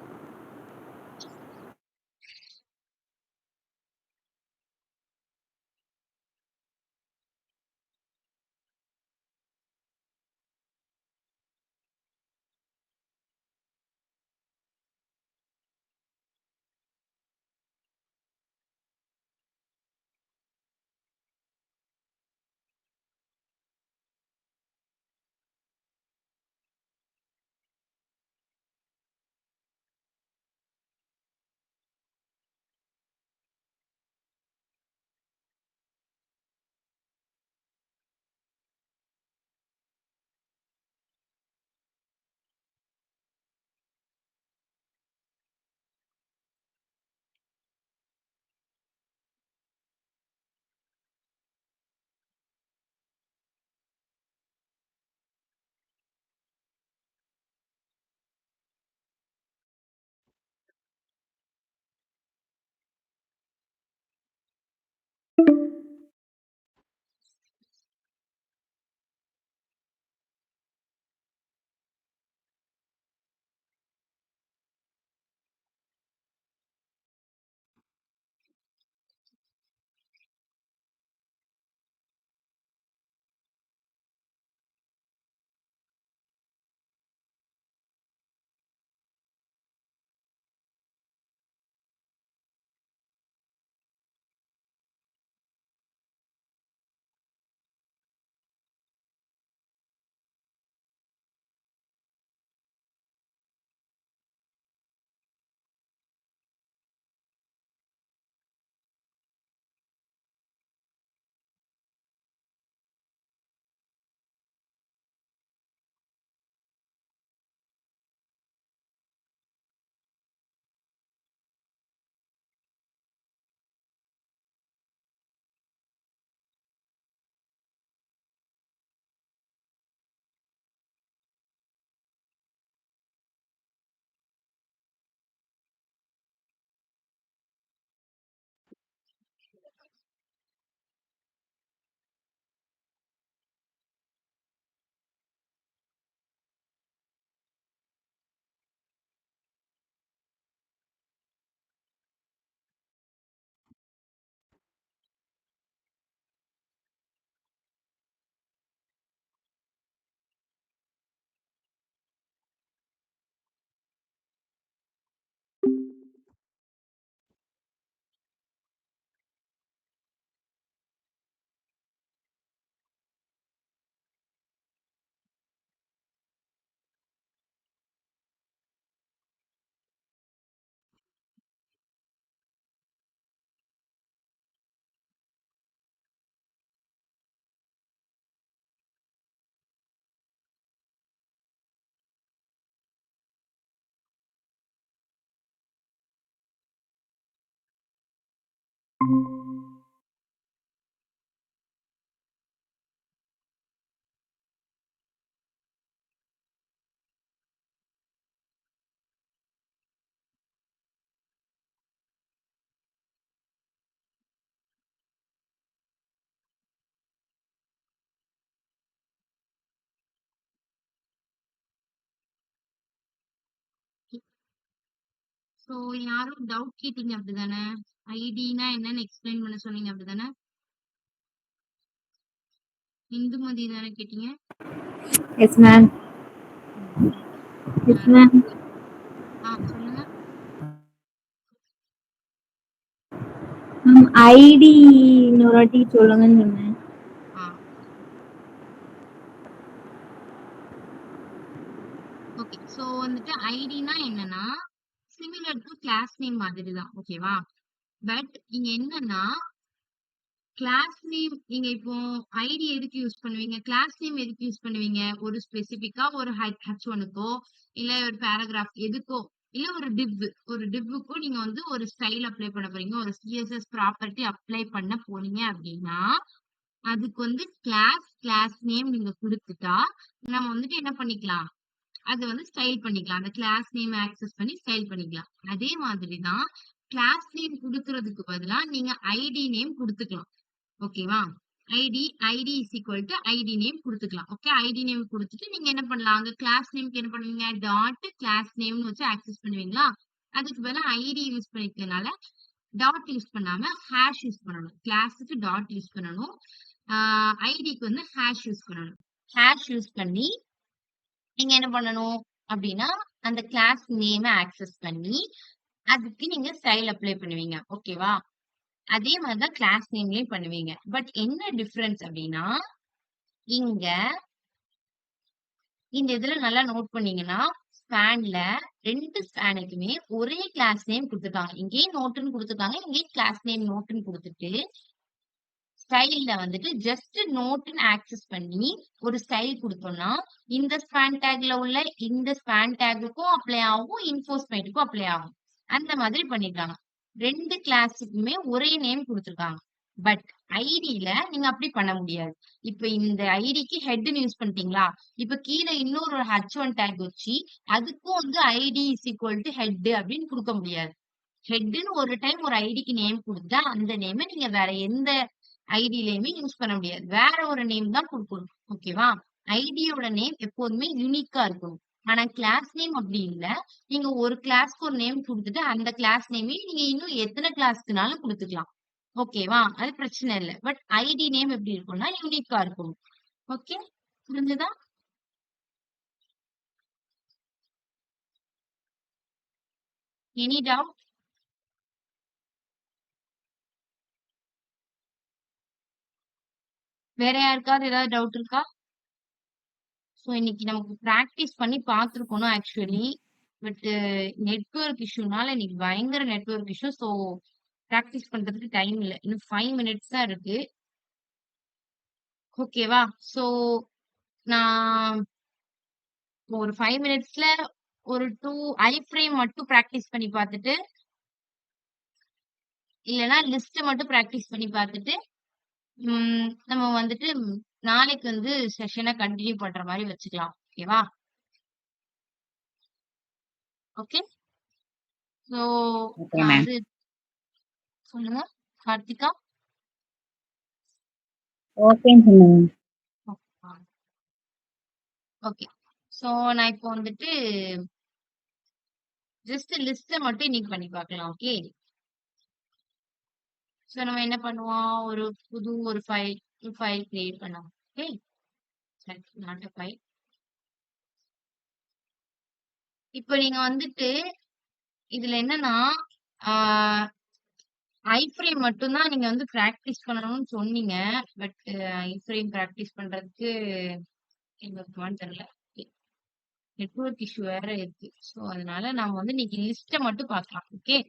ஸோ யாரும் டவுட் கேட்டீங்க அப்படிதானே? ஐடினா என்னன்னு எக்ஸ்பிளைன் பண்ண சொன்னீங்க அப்படிதானே? இந்துமதி தானே கேட்டீங்க? Yes ma'am. Yes ma'am. சொல்லுங்க. ஐடி இன்னொரு வாட்டி சொல்லுங்கன்னு சொன்னேன். ஓகே. ஸோ வந்துட்டு ஐடினா என்னன்னா சிமிலர் டு கிளாஸ் நேம் மாதிரி தான். ஓகேவா? பட் இங்க என்னன்னா கிளாஸ் நேம் நீங்க இப்போ ஐடி எதுக்கு யூஸ் பண்ணுவீங்க? கிளாஸ் நேம் எதுக்கு யூஸ் பண்ணுவீங்க? ஒரு ஸ்பெசிஃபிக்கா ஒரு H1க்கோ இல்ல ஒரு பேராகிராஃப் எதுக்கோ இல்ல ஒரு டிவ்வுக்கோ நீங்க வந்து ஒரு ஸ்டைல் அப்ளை பண்ண போறீங்க. ஒரு CSS ப்ராப்பர்ட்டி அப்ளை பண்ண போறீங்க அப்படின்னா அதுக்கு வந்து கிளாஸ் நேம் நீங்க கொடுத்துட்டா நம்ம வந்துட்டு என்ன பண்ணிக்கலாம்? அது வந்து ஸ்டைல் பண்ணிக்கலாம். அந்த கிளாஸ் நேம் ஆக்சஸ் பண்ணி ஸ்டைல் பண்ணிக்கலாம். அதே மாதிரி தான் கிளாஸ் நேம் குடுக்கறதுக்கு பதிலா நீங்க ஐடி நேம் குடுத்துக்கலாம். ஓகேவா? ID is equal to ID name குடுத்துக்கலாம். ஓகே. ஐடி நேம் குடுத்துட்டு நீங்க என்ன பண்ணலாம்? அங்க கிளாஸ் நேம்க்கு என்ன பண்ணுவீங்க? டாட் கிளாஸ் நேம்னு வச்சு ஆக்சஸ் பண்ணுவீங்களா? அதுக்கு பதிலா ஐடி யூஸ் பண்ணிக்கிறதுனால டாட் யூஸ் பண்ணாம ஹேஷ் யூஸ் பண்ணணும். கிளாஸுக்கு டாட் யூஸ் பண்ணணும். ஐடிக்கு வந்து ஹேஷ் யூஸ் பண்ணணும். ஹேஷ் யூஸ் பண்ணி நீங்க என்ன பண்ணணும் அப்படின்னா அந்த கிளாஸ் நேம் ஆக்சஸ் பண்ணி அதுக்கு நீங்க ஸ்டைல் அப்ளை பண்ணுவீங்க. ஓகேவா? அதே மாதிரிதான் கிளாஸ் நேம்லயும் பண்ணுவீங்க. பட் என்ன டிஃபரன்ஸ் அப்படின்னா இங்க இந்த இதுல நல்லா நோட் பண்ணீங்கன்னா ஸ்பேன்ல 2 ஸ்பேனுக்குமே ஒரே கிளாஸ் நேம் கொடுத்துருக்காங்க. இங்கேயும் நோட்டுன்னு கொடுத்துருக்காங்க, இங்கேயும் கிளாஸ் நேம் நோட்டுன்னு கொடுத்துட்டு ஸ்டைல்ல வந்துட்டு ஜஸ்ட் நோட்டுன்னு ஆக்சஸ் பண்ணி ஒரு ஸ்டைல் கொடுத்தோம்னா இந்த ஸ்பேன் டேக்ல உள்ள இந்த ஸ்பேன் டேக்குக்கும் அப்ளை ஆகும், இன்ஃபோஸ்மேட்டுக்கும் அப்ளை ஆகும். அந்த மாதிரி பண்ணிருக்காங்க. 2 கிளாஸுக்குமே ஒரே நேம் கொடுத்துருக்காங்க. பட் ஐடியில நீங்க அப்படி பண்ண முடியாது. இப்ப இந்த ஐடிக்கு ஹெட்னு யூஸ் பண்ணிட்டீங்களா? இப்ப கீழே இன்னொரு H1 டேக் வச்சு அதுக்கும் வந்து ID is equal to head அப்படின்னு கொடுக்க முடியாது. ஹெட்னு ஒரு டைம் ஒரு ஐடிக்கு நேம் கொடுத்தா அந்த நேமை நீங்க வேற எந்த ஐடியிலயுமே யூஸ் பண்ண முடியாது. வேற ஒரு நேம் தான் கொடுக்கணும். ஓகேவா? ஐடியோட நேம் எப்போதுமே யூனிக்கா இருக்கணும். ஆனா கிளாஸ் நேம் அப்படி இல்ல. நீங்க ஒரு கிளாஸ்க்கு ஒரு நேம் கொடுத்துட்டு அந்த கிளாஸ் நேமே நீங்க இன்னும் எத்தனை கிளாஸ்க்குனாலும் கொடுத்துக்கலாம். ஓகேவா? அது பிரச்சனை இல்லை. பட் ஐடி நேம் எப்படி இருக்கும்னா யூனிக்கா இருக்கணும். ஓகே, புரிஞ்சுதா? Any doubt? வேற யாருக்காவது ஏதாவது டவுட் இருக்கா? ஸோ இன்னைக்கு நமக்கு ப்ராக்டிஸ் பண்ணி பார்த்துருக்கணும் ஆக்சுவலி. பட் நெட்வொர்க் இஷ்யூனால இன்னைக்கு பயங்கர நெட்வொர்க் இஷ்யூ. ஸோ ப்ராக்டிஸ் பண்றதுக்கு டைம் இல்லை. இன்னும் 5 மினிட்ஸ் தான் இருக்கு. ஓகேவா? ஸோ நான் ஒரு 5 மினிட்ஸ்ல ஒரு 2 ஐ ஃப்ரேம் மட்டும் ப்ராக்டிஸ் பண்ணி பார்த்துட்டு இல்லைன்னா லிஸ்ட் மட்டும் ப்ராக்டிஸ் பண்ணி பார்த்துட்டு நம்ம வந்துட்டு நாளைக்கு வந்து செஷனை கண்டினியூ பண்ற மாதிரி வச்சுக்கலாம். ஓகேவா? ஓகே. ஸோ நான் வந்து சொல்லுங்க கார்த்திகா. ஓகே. ஸோ நான் இப்போ வந்துட்டு ஜஸ்ட் லிஸ்ட மட்டும் இன்னைக்கு பண்ணி பார்க்கலாம். ஓகே. ஸோ நம்ம என்ன பண்ணுவோம்? ஒரு புது ஒரு ஃபைல் கிரியேட் பண்ணலாம். ஓகே. Not a file. இப்போ நீங்க வந்துட்டு இதுல என்னன்னா ஐஃப்ரேம் மட்டும்தான் நீங்க வந்து பிராக்டிஸ் பண்ணணும்னு சொன்னீங்க. பட் ஐஃப்ரேம் பிராக்டிஸ் பண்றதுக்கு எங்களுக்குமான்னு தெரியல. நெட்வொர்க் இஷ்யூ வேற இருக்கு. ஸோ அதனால நாம வந்து இன்னைக்கு லிஸ்ட மட்டும் பார்க்கலாம். ஓகே.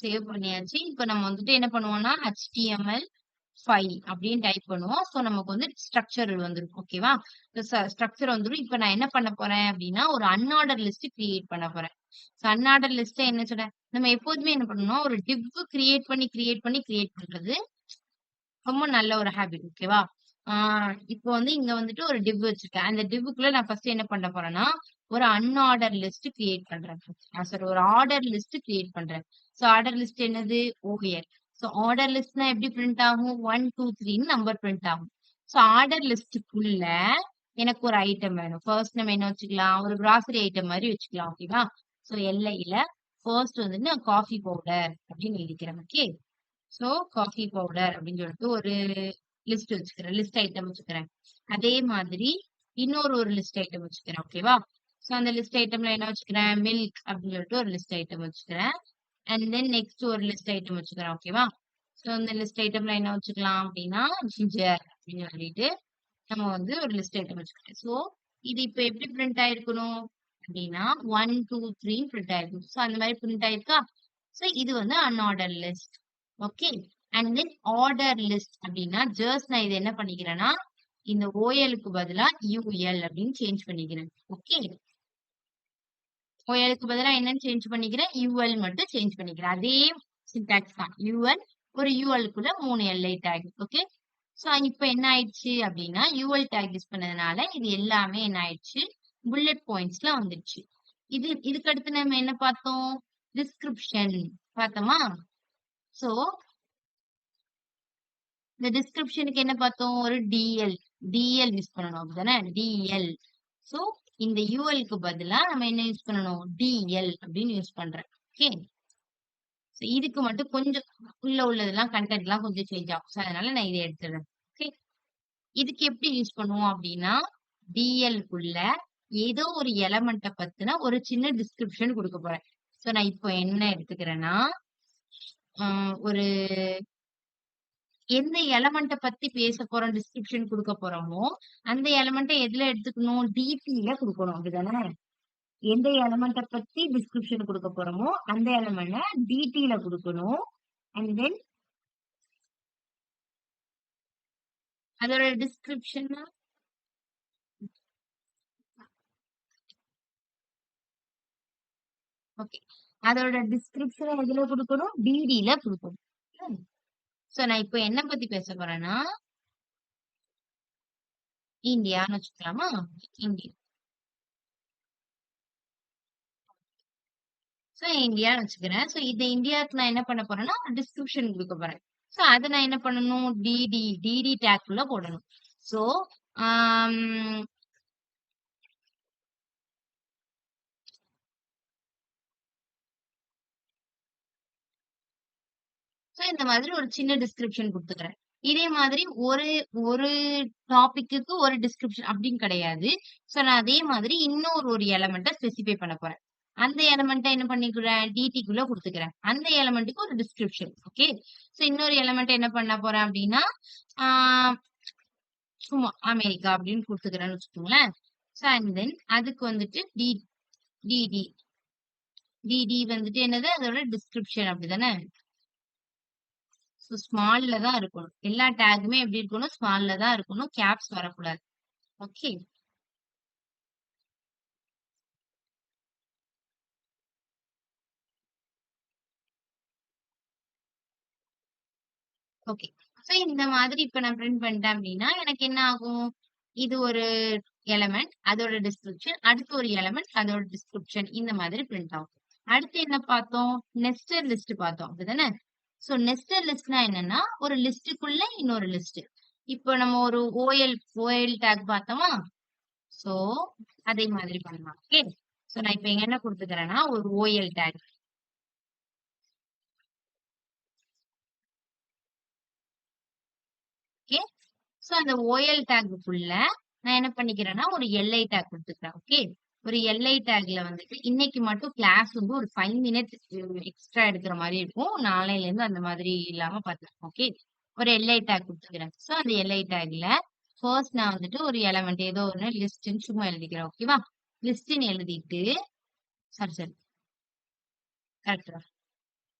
சேவ் பண்ணியாச்சு. இப்போ நம்ம வந்துட்டு என்ன பண்ணுவோம்னா HTML5 அப்படின்னு டைப் பண்ணுவோம். ஸோ நமக்கு வந்து ஸ்ட்ரக்சர் வந்துடும். ஓகேவா? ஸ்ட்ரக்சர் வந்துடும். இப்போ நான் என்ன பண்ண போறேன் அப்படின்னா ஒரு அன்ஆர்டர் லிஸ்ட் கிரியேட் பண்ண போறேன். ஸோ அன்ஆர்டர் லிஸ்ட் என்ன சொல்றேன்? நம்ம எப்போதுமே என்ன பண்ணணும்? ஒரு டிவ் கிரியேட் பண்றது ரொம்ப நல்ல ஒரு ஹேபிட். ஓகேவா? இப்போ வந்து இங்க வந்துட்டு ஒரு டிவ் வச்சிருக்கேன். அந்த டிவ்க்குள்ள நான் ஃபர்ஸ்ட் என்ன பண்ண போறேன்னா ஒரு அன்ஆர்டர் லிஸ்ட் கிரியேட் பண்றேன். சாரி, ஒரு ஆர்டர் லிஸ்ட் கிரியேட் பண்றேன். ஸோ ஆர்டர் லிஸ்ட் என்னது? OR. ஸோ ஆர்டர் லிஸ்ட்னா எப்படி பிரிண்ட் ஆகும்? 1, 2, 3ன்னு நம்பர் பிரிண்ட் ஆகும். ஸோ ஆர்டர் லிஸ்ட்டுக்குள்ள எனக்கு ஒரு ஐட்டம் வேணும். ஃபர்ஸ்ட் நம்ம என்ன வச்சுக்கலாம்? ஒரு கிராசரி ஐட்டம் மாதிரி வச்சுக்கலாம். ஓகேவா? ஸோ எல்ஐல ஃபர்ஸ்ட் வந்துட்டு நான் காஃபி பவுடர் அப்படின்னு எழுதிக்கிறேன். ஓகே. ஸோ காஃபி பவுடர் அப்படின்னு சொல்லிட்டு ஒரு லிஸ்ட் வச்சுக்கிறேன். லிஸ்ட் ஐட்டம் வச்சுக்கிறேன். அதே மாதிரி இன்னொரு ஒரு லிஸ்ட் ஐட்டம் வச்சுக்கிறேன். ஓகேவா? ஸோ அந்த லிஸ்ட் ஐட்டம்ல என்ன வச்சுக்கிறேன்? மில்க் அப்படின்னு சொல்லிட்டு ஒரு லிஸ்ட் ஐட்டம் வச்சுக்கிறேன். அண்ட் தென் நெக்ஸ்ட் ஒரு லிஸ்ட் ஐட்டம் வச்சுக்கிறேன். ஓகேவா? ஸோ இந்த லிஸ்ட் ஐட்டம்ல என்ன வச்சுக்கலாம் அப்படின்னா ஜிஞ்சர் அப்படின்னு சொல்லிட்டு நம்ம வந்து ஒரு லிஸ்ட் ஐட்டம் வச்சுக்கிறேன். ஸோ இது இப்ப எப்படி பிரிண்ட் ஆயிருக்கணும் அப்படின்னா 1, 2, 3 பிரிண்ட் ஆயிருக்கும். ஸோ அந்த மாதிரி பிரிண்ட் ஆயிருக்கா? ஸோ இது வந்து unorder list. Okay. And then order list அப்படின்னா ஜஸ்ட் நான் இது என்ன பண்ணிக்கிறேன்னா இந்த ஓஎலுக்கு பதிலா யூஎல் அப்படின்னு சேஞ்ச் பண்ணிக்கிறேன். ஓகே. ஓஎலுக்கு பதிலா என்னன்னு சேஞ்ச் பண்ணிக்கிறேன்? யூஎல் மட்டும் சேஞ்ச் பண்ணிக்கிறேன். அதே சின்டாக்ஸ் தான். யூஎல் ஒரு யூஎல்க்குள்ள 3 எல்ஐ டேக். ஓகே. ஸோ இப்ப என்ன ஆயிடுச்சு அப்படின்னா யூஎல் டேக் யூஸ் பண்ணதுனால இது எல்லாமே என்ன ஆயிடுச்சு? புல்லட் பாயிண்ட்ஸ்ல வந்துடுச்சு. இதுக்கு அடுத்து நம்ம என்ன பார்த்தோம்? டிஸ்கிரிப்ஷன் பார்த்தோமா? ஸோ இந்த டிஸ்கிரிப்ஷனுக்கு என்ன பார்த்தோம்? ஒரு டிஎல் யூஸ் பண்ணணும் அப்படிதானே? டிஎல். ஸோ இந்த யூஎல்க்கு பதிலா நம்ம என்ன யூஸ் பண்ணணும்? டிஎல் அப்படின்னு யூஸ் பண்றேன். ஓகே. இதுக்கு மட்டும் கொஞ்சம் உள்ளதெல்லாம் கண்டென்ட் எல்லாம் கொஞ்சம் சேஞ்ச் ஆகும். ஸோ அதனால நான் இதை எடுத்துடுறேன். ஓகே. இதுக்கு எப்படி யூஸ் பண்ணுவோம் அப்படின்னா டிஎல்குள்ள ஏதோ ஒரு எலமெண்ட்டை பத்தின ஒரு சின்ன டிஸ்கிரிப்ஷன் கொடுக்க போறேன். ஸோ நான் இப்போ என்ன எடுத்துக்கிறேன்னா ஒரு எந்த எலமெண்ட்டை பத்தி பேச போறோம், டிஸ்கிரிப்ஷன் கொடுக்க போறோமோ அந்த எலமெண்ட்டை எதுல எடுத்துக்கணும்? டிடில கொடுக்கணும். அப்படிதானே? எந்த எலமெண்ட்டை பத்தி டிஸ்கிரிப்ஷன் கொடுக்க போறோமோ அந்த எலமெண்ட்டை டிடில கொடுக்கணும். அண்ட் தென் அதோட டிஸ்கிரிப்ஷன் ஓகே. அதோட டிஸ்கிரிப்ஷன் எதுல கொடுக்கணும்? டிடில கொடுக்கணும். சோ நான் இப்போ என்ன பத்தி பேச போறேன்னா இந்தியான்னு வச்சுக்கலாமா? இந்தியா. சோ இந்தியான்னு வச்சுக்கிறேன். சோ இந்த இந்தியாவுக்கு நான் என்ன பண்ண போறேன்னா டிஸ்கிரிப்ஷன் கொடுக்க போறேன். சோ அதை நான் என்ன பண்ணணும்? டிடி டேக்குள்ள போடணும். சோ இந்த மாதிரி ஒரு சின்ன டிஸ்கிரிப்ஷன் கொடுத்துக்கிறேன். இதே மாதிரி ஒரு ஒரு டாபிக்கு ஒரு டிஸ்கிரிப்ஷன் அப்படின்னு கிடையாது. சோ நான் அதே மாதிரி இன்னொரு ஒரு எலமெண்ட்டை ஸ்பெசிஃபை பண்ண போறேன். அந்த எலமெண்ட்டை என்ன பண்ணிக்கிறேன்? டிடிக்குள்ள கொடுத்துக்கிறேன். அந்த எலமெண்ட்டுக்கு ஒரு டிஸ்கிரிப்ஷன். ஓகே. சோ இன்னொரு எலமெண்ட் என்ன பண்ண போறேன் அப்படின்னா சும்மா அமெரிக்கா அப்படின்னு கொடுத்துக்கிறேன்னு வச்சுக்கோங்களேன். சோ அண்ட் தென் அதுக்கு வந்துட்டு டிடி வந்துட்டு என்னது? அதோட டிஸ்கிரிப்ஷன். அப்படிதானே? ஸ்மால்ல தான் இருக்கணும். எல்லா டேக்குமே எப்படி இருக்கணும்? ஸ்மால்ல தான் இருக்கணும். கேப்ஸ் வரக்கூடாது. ஓகே. ஓகே. சோ இந்த மாதிரி இப்ப நான் பிரிண்ட் பண்ணிட்டேன் அப்படின்னா எனக்கு என்ன ஆகும்? இது ஒரு எலமெண்ட், அதோட டிஸ்கிரிப்ஷன், அடுத்து ஒரு எலமெண்ட், அதோட டிஸ்கிரிப்ஷன், இந்த மாதிரி பிரிண்ட் ஆகும். அடுத்து என்ன பார்த்தோம்? நெஸ்டட் லிஸ்ட் பார்த்தோம். அப்படிதானே? சோ நெஸ்டட் லிஸ்ட்னா என்னன்னா ஒரு லிஸ்டுக்குள்ள இன்னொரு லிஸ்ட். இப்போ நம்ம ஒரு ஓஎல் டேக் பார்த்தோமா? சோ அதே மாதிரி பண்ணலாம். ஓகே. சோ நான் இப்ப என்ன கொடுத்துக்கிறேன்னா ஒரு ஓஎல் டேக். ஓகே. சோ அந்த ஓஎல் டேக்குள்ள நான் என்ன பண்ணிக்கிறேன்னா ஒரு எல்ஐ டேக் கொடுத்துக்கிறேன். ஓகே. ஒரு எல்ஐ டேக்ல வந்துட்டு இன்னைக்கு மட்டும் கிளாஸ் வந்து ஒரு 5 மினிட்ஸ் எக்ஸ்ட்ரா எடுக்கிற மாதிரி இருக்கும். நாளையில இருந்து அந்த மாதிரி இல்லாம பார்த்துக்கலாம். ஓகே. ஒரு எல்ஐ டேக் கொடுத்துக்கிறேன். சோ அந்த எல்ஐ டேக்ல ஃபர்ஸ்ட் நான் வந்துட்டு ஒரு எலமெண்ட் ஏதோ ஒன்று லிஸ்ட்ன்னு சும்மா எழுதிக்கிறேன். ஓகேவா? லிஸ்ட்ன்னு எழுதிட்டு சரி கரெக்டா?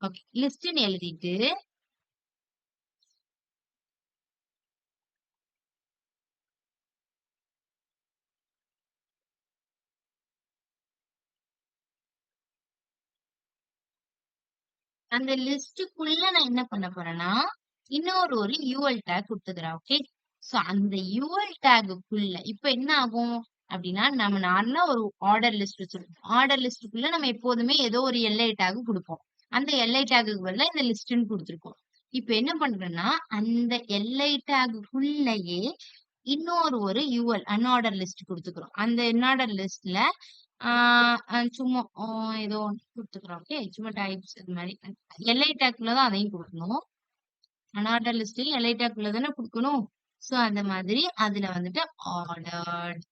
ஓகே. லிஸ்ட்ன்னு எழுதிட்டு அந்த லிஸ்டுக்குள்ள நான் என்ன பண்ண போறேன்னா இன்னொரு ஒரு யூஎல் டேக் கொடுத்துக்கிறேன். ஓகே. சோ அந்த யூஎல் டேக்குள்ள இப்ப என்ன ஆகும் அப்படின்னா நம்ம நார்மலா ஒரு ஆர்டர் லிஸ்ட் வச்சிருக்கோம். ஆர்டர் லிஸ்டுக்குள்ள நம்ம எப்போதுமே ஏதோ ஒரு எல்ஐ டேக் கொடுப்போம். அந்த எல்ஐ டேக்கு பதிலா இந்த லிஸ்ட்ன்னு கொடுத்துருக்கோம். இப்ப என்ன பண்றேன்னா, அந்த எல்ஐ டேக்குள்ளயே இன்னொரு ஒரு யுஎல் அன்ஆர்டர் லிஸ்ட் குடுத்துக்கிறோம். அந்த அன்ஆர்டர் லிஸ்ட்ல சும்மா ஏதோ ஒண்ணு குடுத்துக்கிறோம். ஓகே. சும்மா டைப்ஸ் இது மாரி. எல்ஐ டேக்குள்ள தான் அதையும் குடுக்கணும். அன்ஆர்டர் லிஸ்ட்லயும் எல்ஐ டேக்குள்ள தானே குடுக்கணும். சோ அந்த மாதிரி அதுல வந்துட்டு ஆர்டர்ட்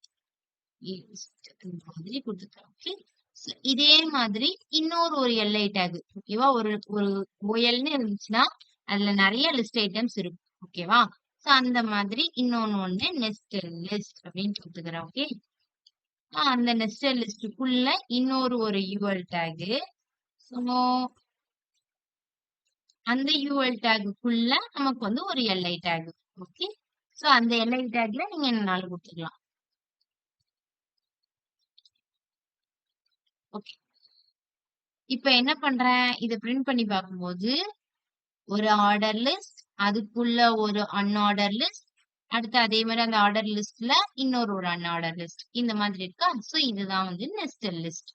லிஸ்ட் இந்த மாதிரி குடுத்துக்கிறோம். ஓகே. இதே மாதிரி இன்னொரு ஒரு எல்ஐ டேக் ஓகேவா? ஒரு ஒரு OLன்னு இருந்துச்சுன்னா அதுல நிறைய லிஸ்ட் ஐட்டம்ஸ் இருக்கும். ஓகேவா? சோ அந்த மாதிரி இன்னொன்னு நெஸ்டட் லிஸ்ட் அப்படின்னு கொடுத்துக்கிறேன். ஓகே. அந்த நெஸ்டட் லிஸ்டுக்குள்ள இன்னொரு ஒரு யூஎல் டேக். ஸோ அந்த யூஎல் டேக்குள்ள நமக்கு வந்து ஒரு எல்ஐ டேக். ஓகே. ஸோ அந்த எல்ஐ டேக்ல நீங்க என்னனாலும் கொடுத்துக்கலாம். ஓகே. இப்ப என்ன பண்றேன்? இதை பிரிண்ட் பண்ணி பார்க்கும்போது ஒரு ஆர்டர் லிஸ்ட், அதுக்குள்ள ஒரு அன்ஆர்டர் லிஸ்ட், அடுத்து அதே மாதிரி அந்த ஆர்டர் லிஸ்ட்ல இன்னொரு ஒரு அன்ஆர்டர் லிஸ்ட் இந்த மாதிரி இருக்கா? சோ இதுதான் வந்து நெஸ்டட் லிஸ்ட்.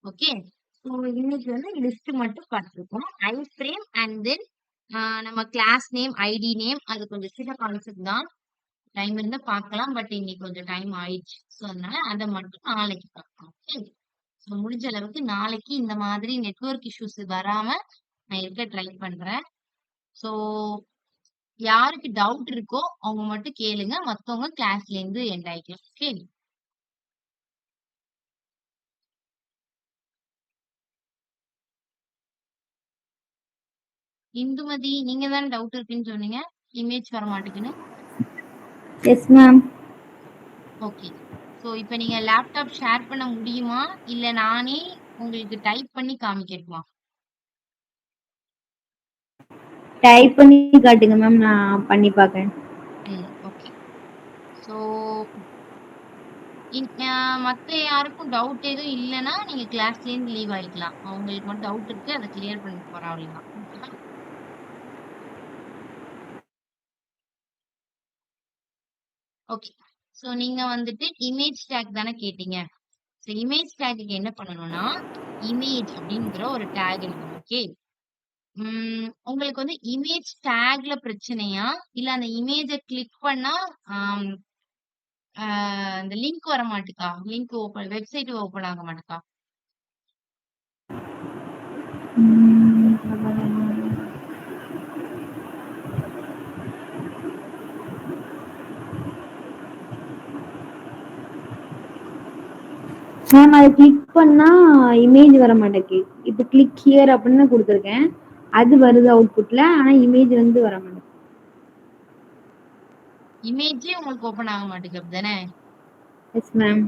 ஓகே. ஸோ இன்னைக்கு வந்து லிஸ்ட் மட்டும் பார்த்துருக்கோம். ஐ ஃப்ரேம் அண்ட் தென் நம்ம கிளாஸ் நேம், ஐடி நேம், அது கொஞ்சம் சின்ன கான்செப்ட் தான். டைம் இருந்தா பார்க்கலாம். பட் இன்னைக்கு கொஞ்சம் டைம் ஆயிடுச்சு. ஸோ அதனால அதை மட்டும் நாளைக்கு பார்க்கலாம். ஓகே. ஸோ முடிஞ்ச அளவுக்கு நாளைக்கு இந்த மாதிரி நெட்வொர்க் இஷ்யூஸ் வராம நான் இருக்க ட்ரை பண்றேன். ஸோ யாருக்கு டவுட் இருக்கோ அவங்க மட்டும் கேளுங்க. மத்தவங்க கிளாஸ்ல இருந்து எண்ட் ஆயிக்கலாம். ஓகே. இந்துமதி, நீங்க தான் டவுட் இருக்குன்னு சொன்னீங்க. இமேஜ் வர மாட்டேங்குன்னு. Yes ma'am. ஓகே. ஸோ இப்போ நீங்க லேப்டாப் ஷேர் பண்ண முடியுமா? இல்ல நானே உங்களுக்கு டைப் பண்ணி காமிக்கட்டுமா? டைப் பண்ணி காட்டுங்க மேம், நான் பண்ணி பார்க்கறேன். ஓகே. ஸோ மத்த யாருக்கும் டவுட் எதுவும் இல்லைன்னா நீங்க கிளாஸ்ல இருந்து லீவ் ஆயிக்கலாம். அவங்களுக்கு மட்டும் டவுட் இருக்கு, அதை கிளியர் பண்ணி போறோம் அவ்வளவுதான். ஓகேவா? ஓகே. ஸோ நீங்க வந்துட்டு இமேஜ் டேக் தானே கேட்டீங்க. ஸோ இமேஜ் டேக்குக்கு என்ன பண்ணணும்னா இமேஜ் அப்படிங்கிற ஒரு டேக் எழுதணும். ஓகே. உங்களுக்கு வந்து இமேஜ் டேக்ல பிரச்சனையா, இல்ல அந்த இமேஜை கிளிக் பண்ணா அந்த லிங்க் வர மாட்டுக்கா? லிங்க் ஓபன், வெப்சைட் ஓபன் ஆக மாட்டுக்கா? மேம் அதை கிளிக் பண்ணா இமேஜ் வர மாட்டேங்குது. இப்போ கிளிக் ஹியர் அப்படின்னு கொடுத்துருக்கேன், அது வருது அவுட்புட்ல. ஆனா இமேஜ் வந்து வர மாட்டேங்குது. இமேஜே உங்களுக்கு ஓபன் ஆக மாட்டேங்குது அப்படிதானே? S ma'am.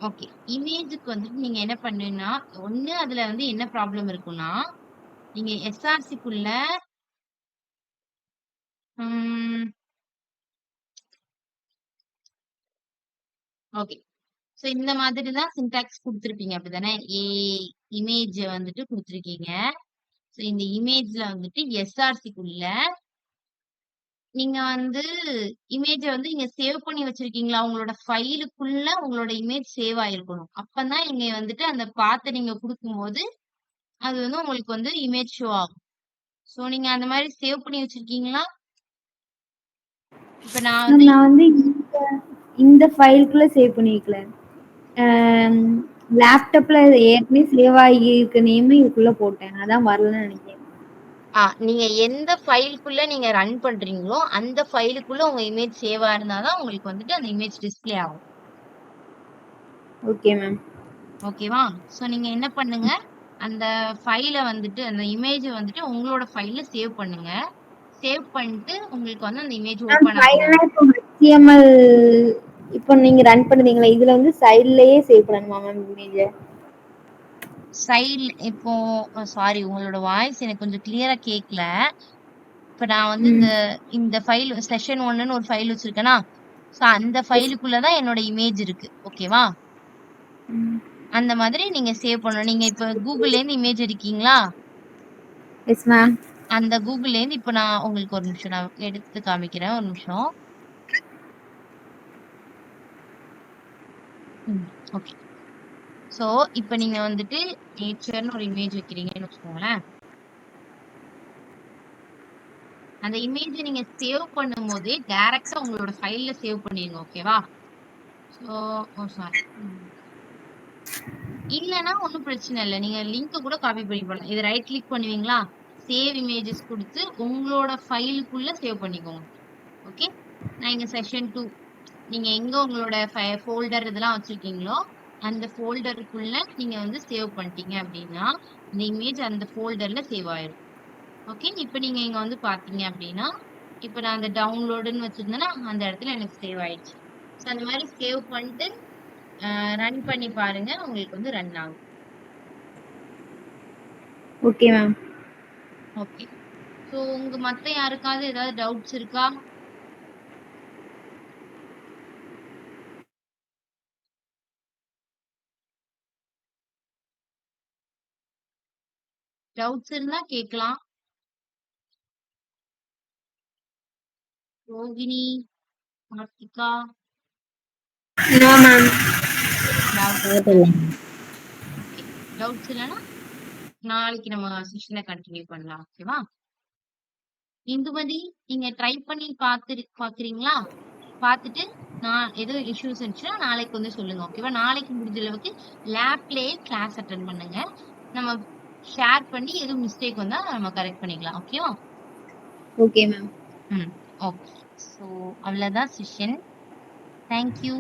ஓகே. இமேஜுக்கு வந்துட்டு நீங்க என்ன பண்ணுன்னா, ஒண்ணு அதுல வந்து என்ன ப்ராப்ளம் இருக்குன்னா, நீங்க எஸ்ஆர்சிக்குள்ள ஓகே. ஸோ இந்த மாதிரி தான் சின்டாக்ஸ் கொடுத்துருப்பீங்க அப்படிதானே? இமேஜ் வந்துட்டு கொடுத்துருக்கீங்க. ஸோ இந்த இமேஜ்ல வந்துட்டு எஸ்ஆர்சிக்குள்ள நீங்க வந்து இமேஜ வந்து நீங்க சேவ் பண்ணி வச்சிருக்கீங்களா? உங்களோட ஃபைலுக்குள்ள உங்களோட இமேஜ் சேவ் ஆயிருக்கணும். அப்பதான் நீங்க வந்துட்டு அந்த பாத்த நீங்க குடுக்கும்போது, அது வந்து உங்களுக்கு வந்து இமேஜ் ஷோ ஆகும். சோ நீங்க அந்த மாதிரி சேவ் பண்ணி வச்சிருக்கீங்களா? இப்ப நான் வந்து நான் வந்து இந்த ஃபைலுக்குள்ள சேவ் பண்ணி வைக்கல. லேப்டாப்ல ஏற்கனவே சேவ் ஆகி இருக்க நேம் இதுக்குள்ள போட்டேன், அதான் வரலன்னு நினைக்கிறேன். நீங்க எந்த ஃபைலுக்குள்ள நீங்க ரன் பண்றீங்களோ அந்த ஃபைலுக்குள்ள உங்க இமேஜ் சேவ் ஆயிருந்தாதான் உங்களுக்கு வந்துட்டு அந்த இமேஜ் டிஸ்ப்ளே ஆகும். Okay ma'am. ஓகேவா? சோ நீங்க என்ன பண்ணுங்க, அந்த ஃபைல வந்துட்டு அந்த இமேஜ் வந்துட்டு உங்களோட ஃபைல்ல சேவ் பண்ணுங்க. சேவ் பண்ணிட்டு உங்களுக்கு வந்து அந்த இமேஜ் ஓபன் ஆகும். HTML இப்போ நீங்க ரன் பண்ணுவீங்களா, இதுல வந்து சைடுலயே சேவ் பண்ணணுமா மேம் இமேஜ்? சைடுல இப்போ சாரி, உங்களோட வாய்ஸ் எனக்கு கொஞ்சம் கிளியரா கேட்கல. இப்ப நான் வந்து இந்த ஃபைல் செஷன் 1ன்னு ஒரு ஃபைல் வச்சிருக்கேனா, சோ அந்த ஃபைலுக்குள்ள தான் என்னோட இமேஜ் இருக்கு. ஓகேவா? அந்த மாதிரி நீங்க சேவ் பண்ணணும். நீங்க இப்ப கூகுள்ல இருந்து இமேஜ் எடுக்கீங்களா? Yes ma'am. அந்த கூகுள்ல இருந்து இப்ப நான் உங்களுக்கு ஒரு நிமிஷம் நான் எடுத்து காமிக்கிறேன். ஒரு நிமிஷம். ஓகே. சோ இப்ப நீங்க வந்துட்டு நேச்சர்னு ஒரு இமேஜ் வைக்கிறீங்கன்னு வச்சுக்கோங்களேன். அந்த இமேஜ நீங்க சேவ் பண்ணும்போதே டைரக்ட்டா உங்களோட ஃபைல்ல சேவ் பண்ணிருங்க. ஓகேவா? So sorry. இல்லன்னா ஒண்ணும் பிரச்சனை இல்ல. நீங்க லிங்க்க கூட காப்பி பண்ணி போடலாம். இத ரைட் கிளிக் பண்ணுவீங்களா? சேவ் இமேஜஸ் குடுத்து உங்களோட ஃபைலுக்குள்ள சேவ் பண்ணிக்கோங்க. ஓகே. நான் இங்க செஷன் 2 நீங்க எங்க உங்களோட ஃபோல்டர் இதெல்லாம் வச்சிருக்கீங்களோ, அந்த ஃபோல்டருக்குள்ள நீங்க வந்து சேவ் பண்ணிட்டீங்க அப்டின்னா, இந்த இமேஜ் அந்த ஃபோல்டர்ல சேவ் ஆயிரும். ஓகே. இப்ப நீங்க இங்க வந்து பார்த்தீங்க அப்டின்னா, இப்ப நான் அந்த டவுன்லோடுன்னு வச்சிருந்தேன்னா, அந்த இடத்துல எனக்கு சேவ் ஆயிடுச்சு. ஸோ அந்த மாரி சேவ் பண்ணிட்டு ரன் பண்ணி பாருங்க. உங்களுக்கு வந்து ரன் ஆகும். Okay ma'am. ஓகே. ஸோ உங்க மத்த யாருக்காவது ஏதாவது டவுட்ஸ் இருக்கா? டவுட்ஸ் இருந்தா கேட்கலாம். Rohini, Karthika, no ma'am. Doubts doubt இல்ல. இல்ல. ஓகே. டவுட்ஸ் இல்லன்னா நாளைக்கு நம்ம செஷன கன்டின்யூ பண்ணலாம். ஓகேவா? இந்துமதி நீங்க ட்ரை பண்ணி பார்க்குறீங்களா? பார்த்துட்டு நான் ஏதோ இஷ்யூஸ் இருந்துச்சுன்னா நாளைக்கு வந்து சொல்லுங்க. ஓகேவா? நாளைக்கு முடிஞ்ச அளவுக்கு லேப்லயே கிளாஸ் அட்டெண்ட் பண்ணுங்க. நம்ம ஷேர் பண்ணி எதுவும் மிஸ்டேக் வந்தா நம்ம கரெக்ட் பண்ணிக்கலாம். ஓகேவா? Okay ma'am. ம். ஓகே. ஸோ அவ்வளோதான் செஷன். Thank you.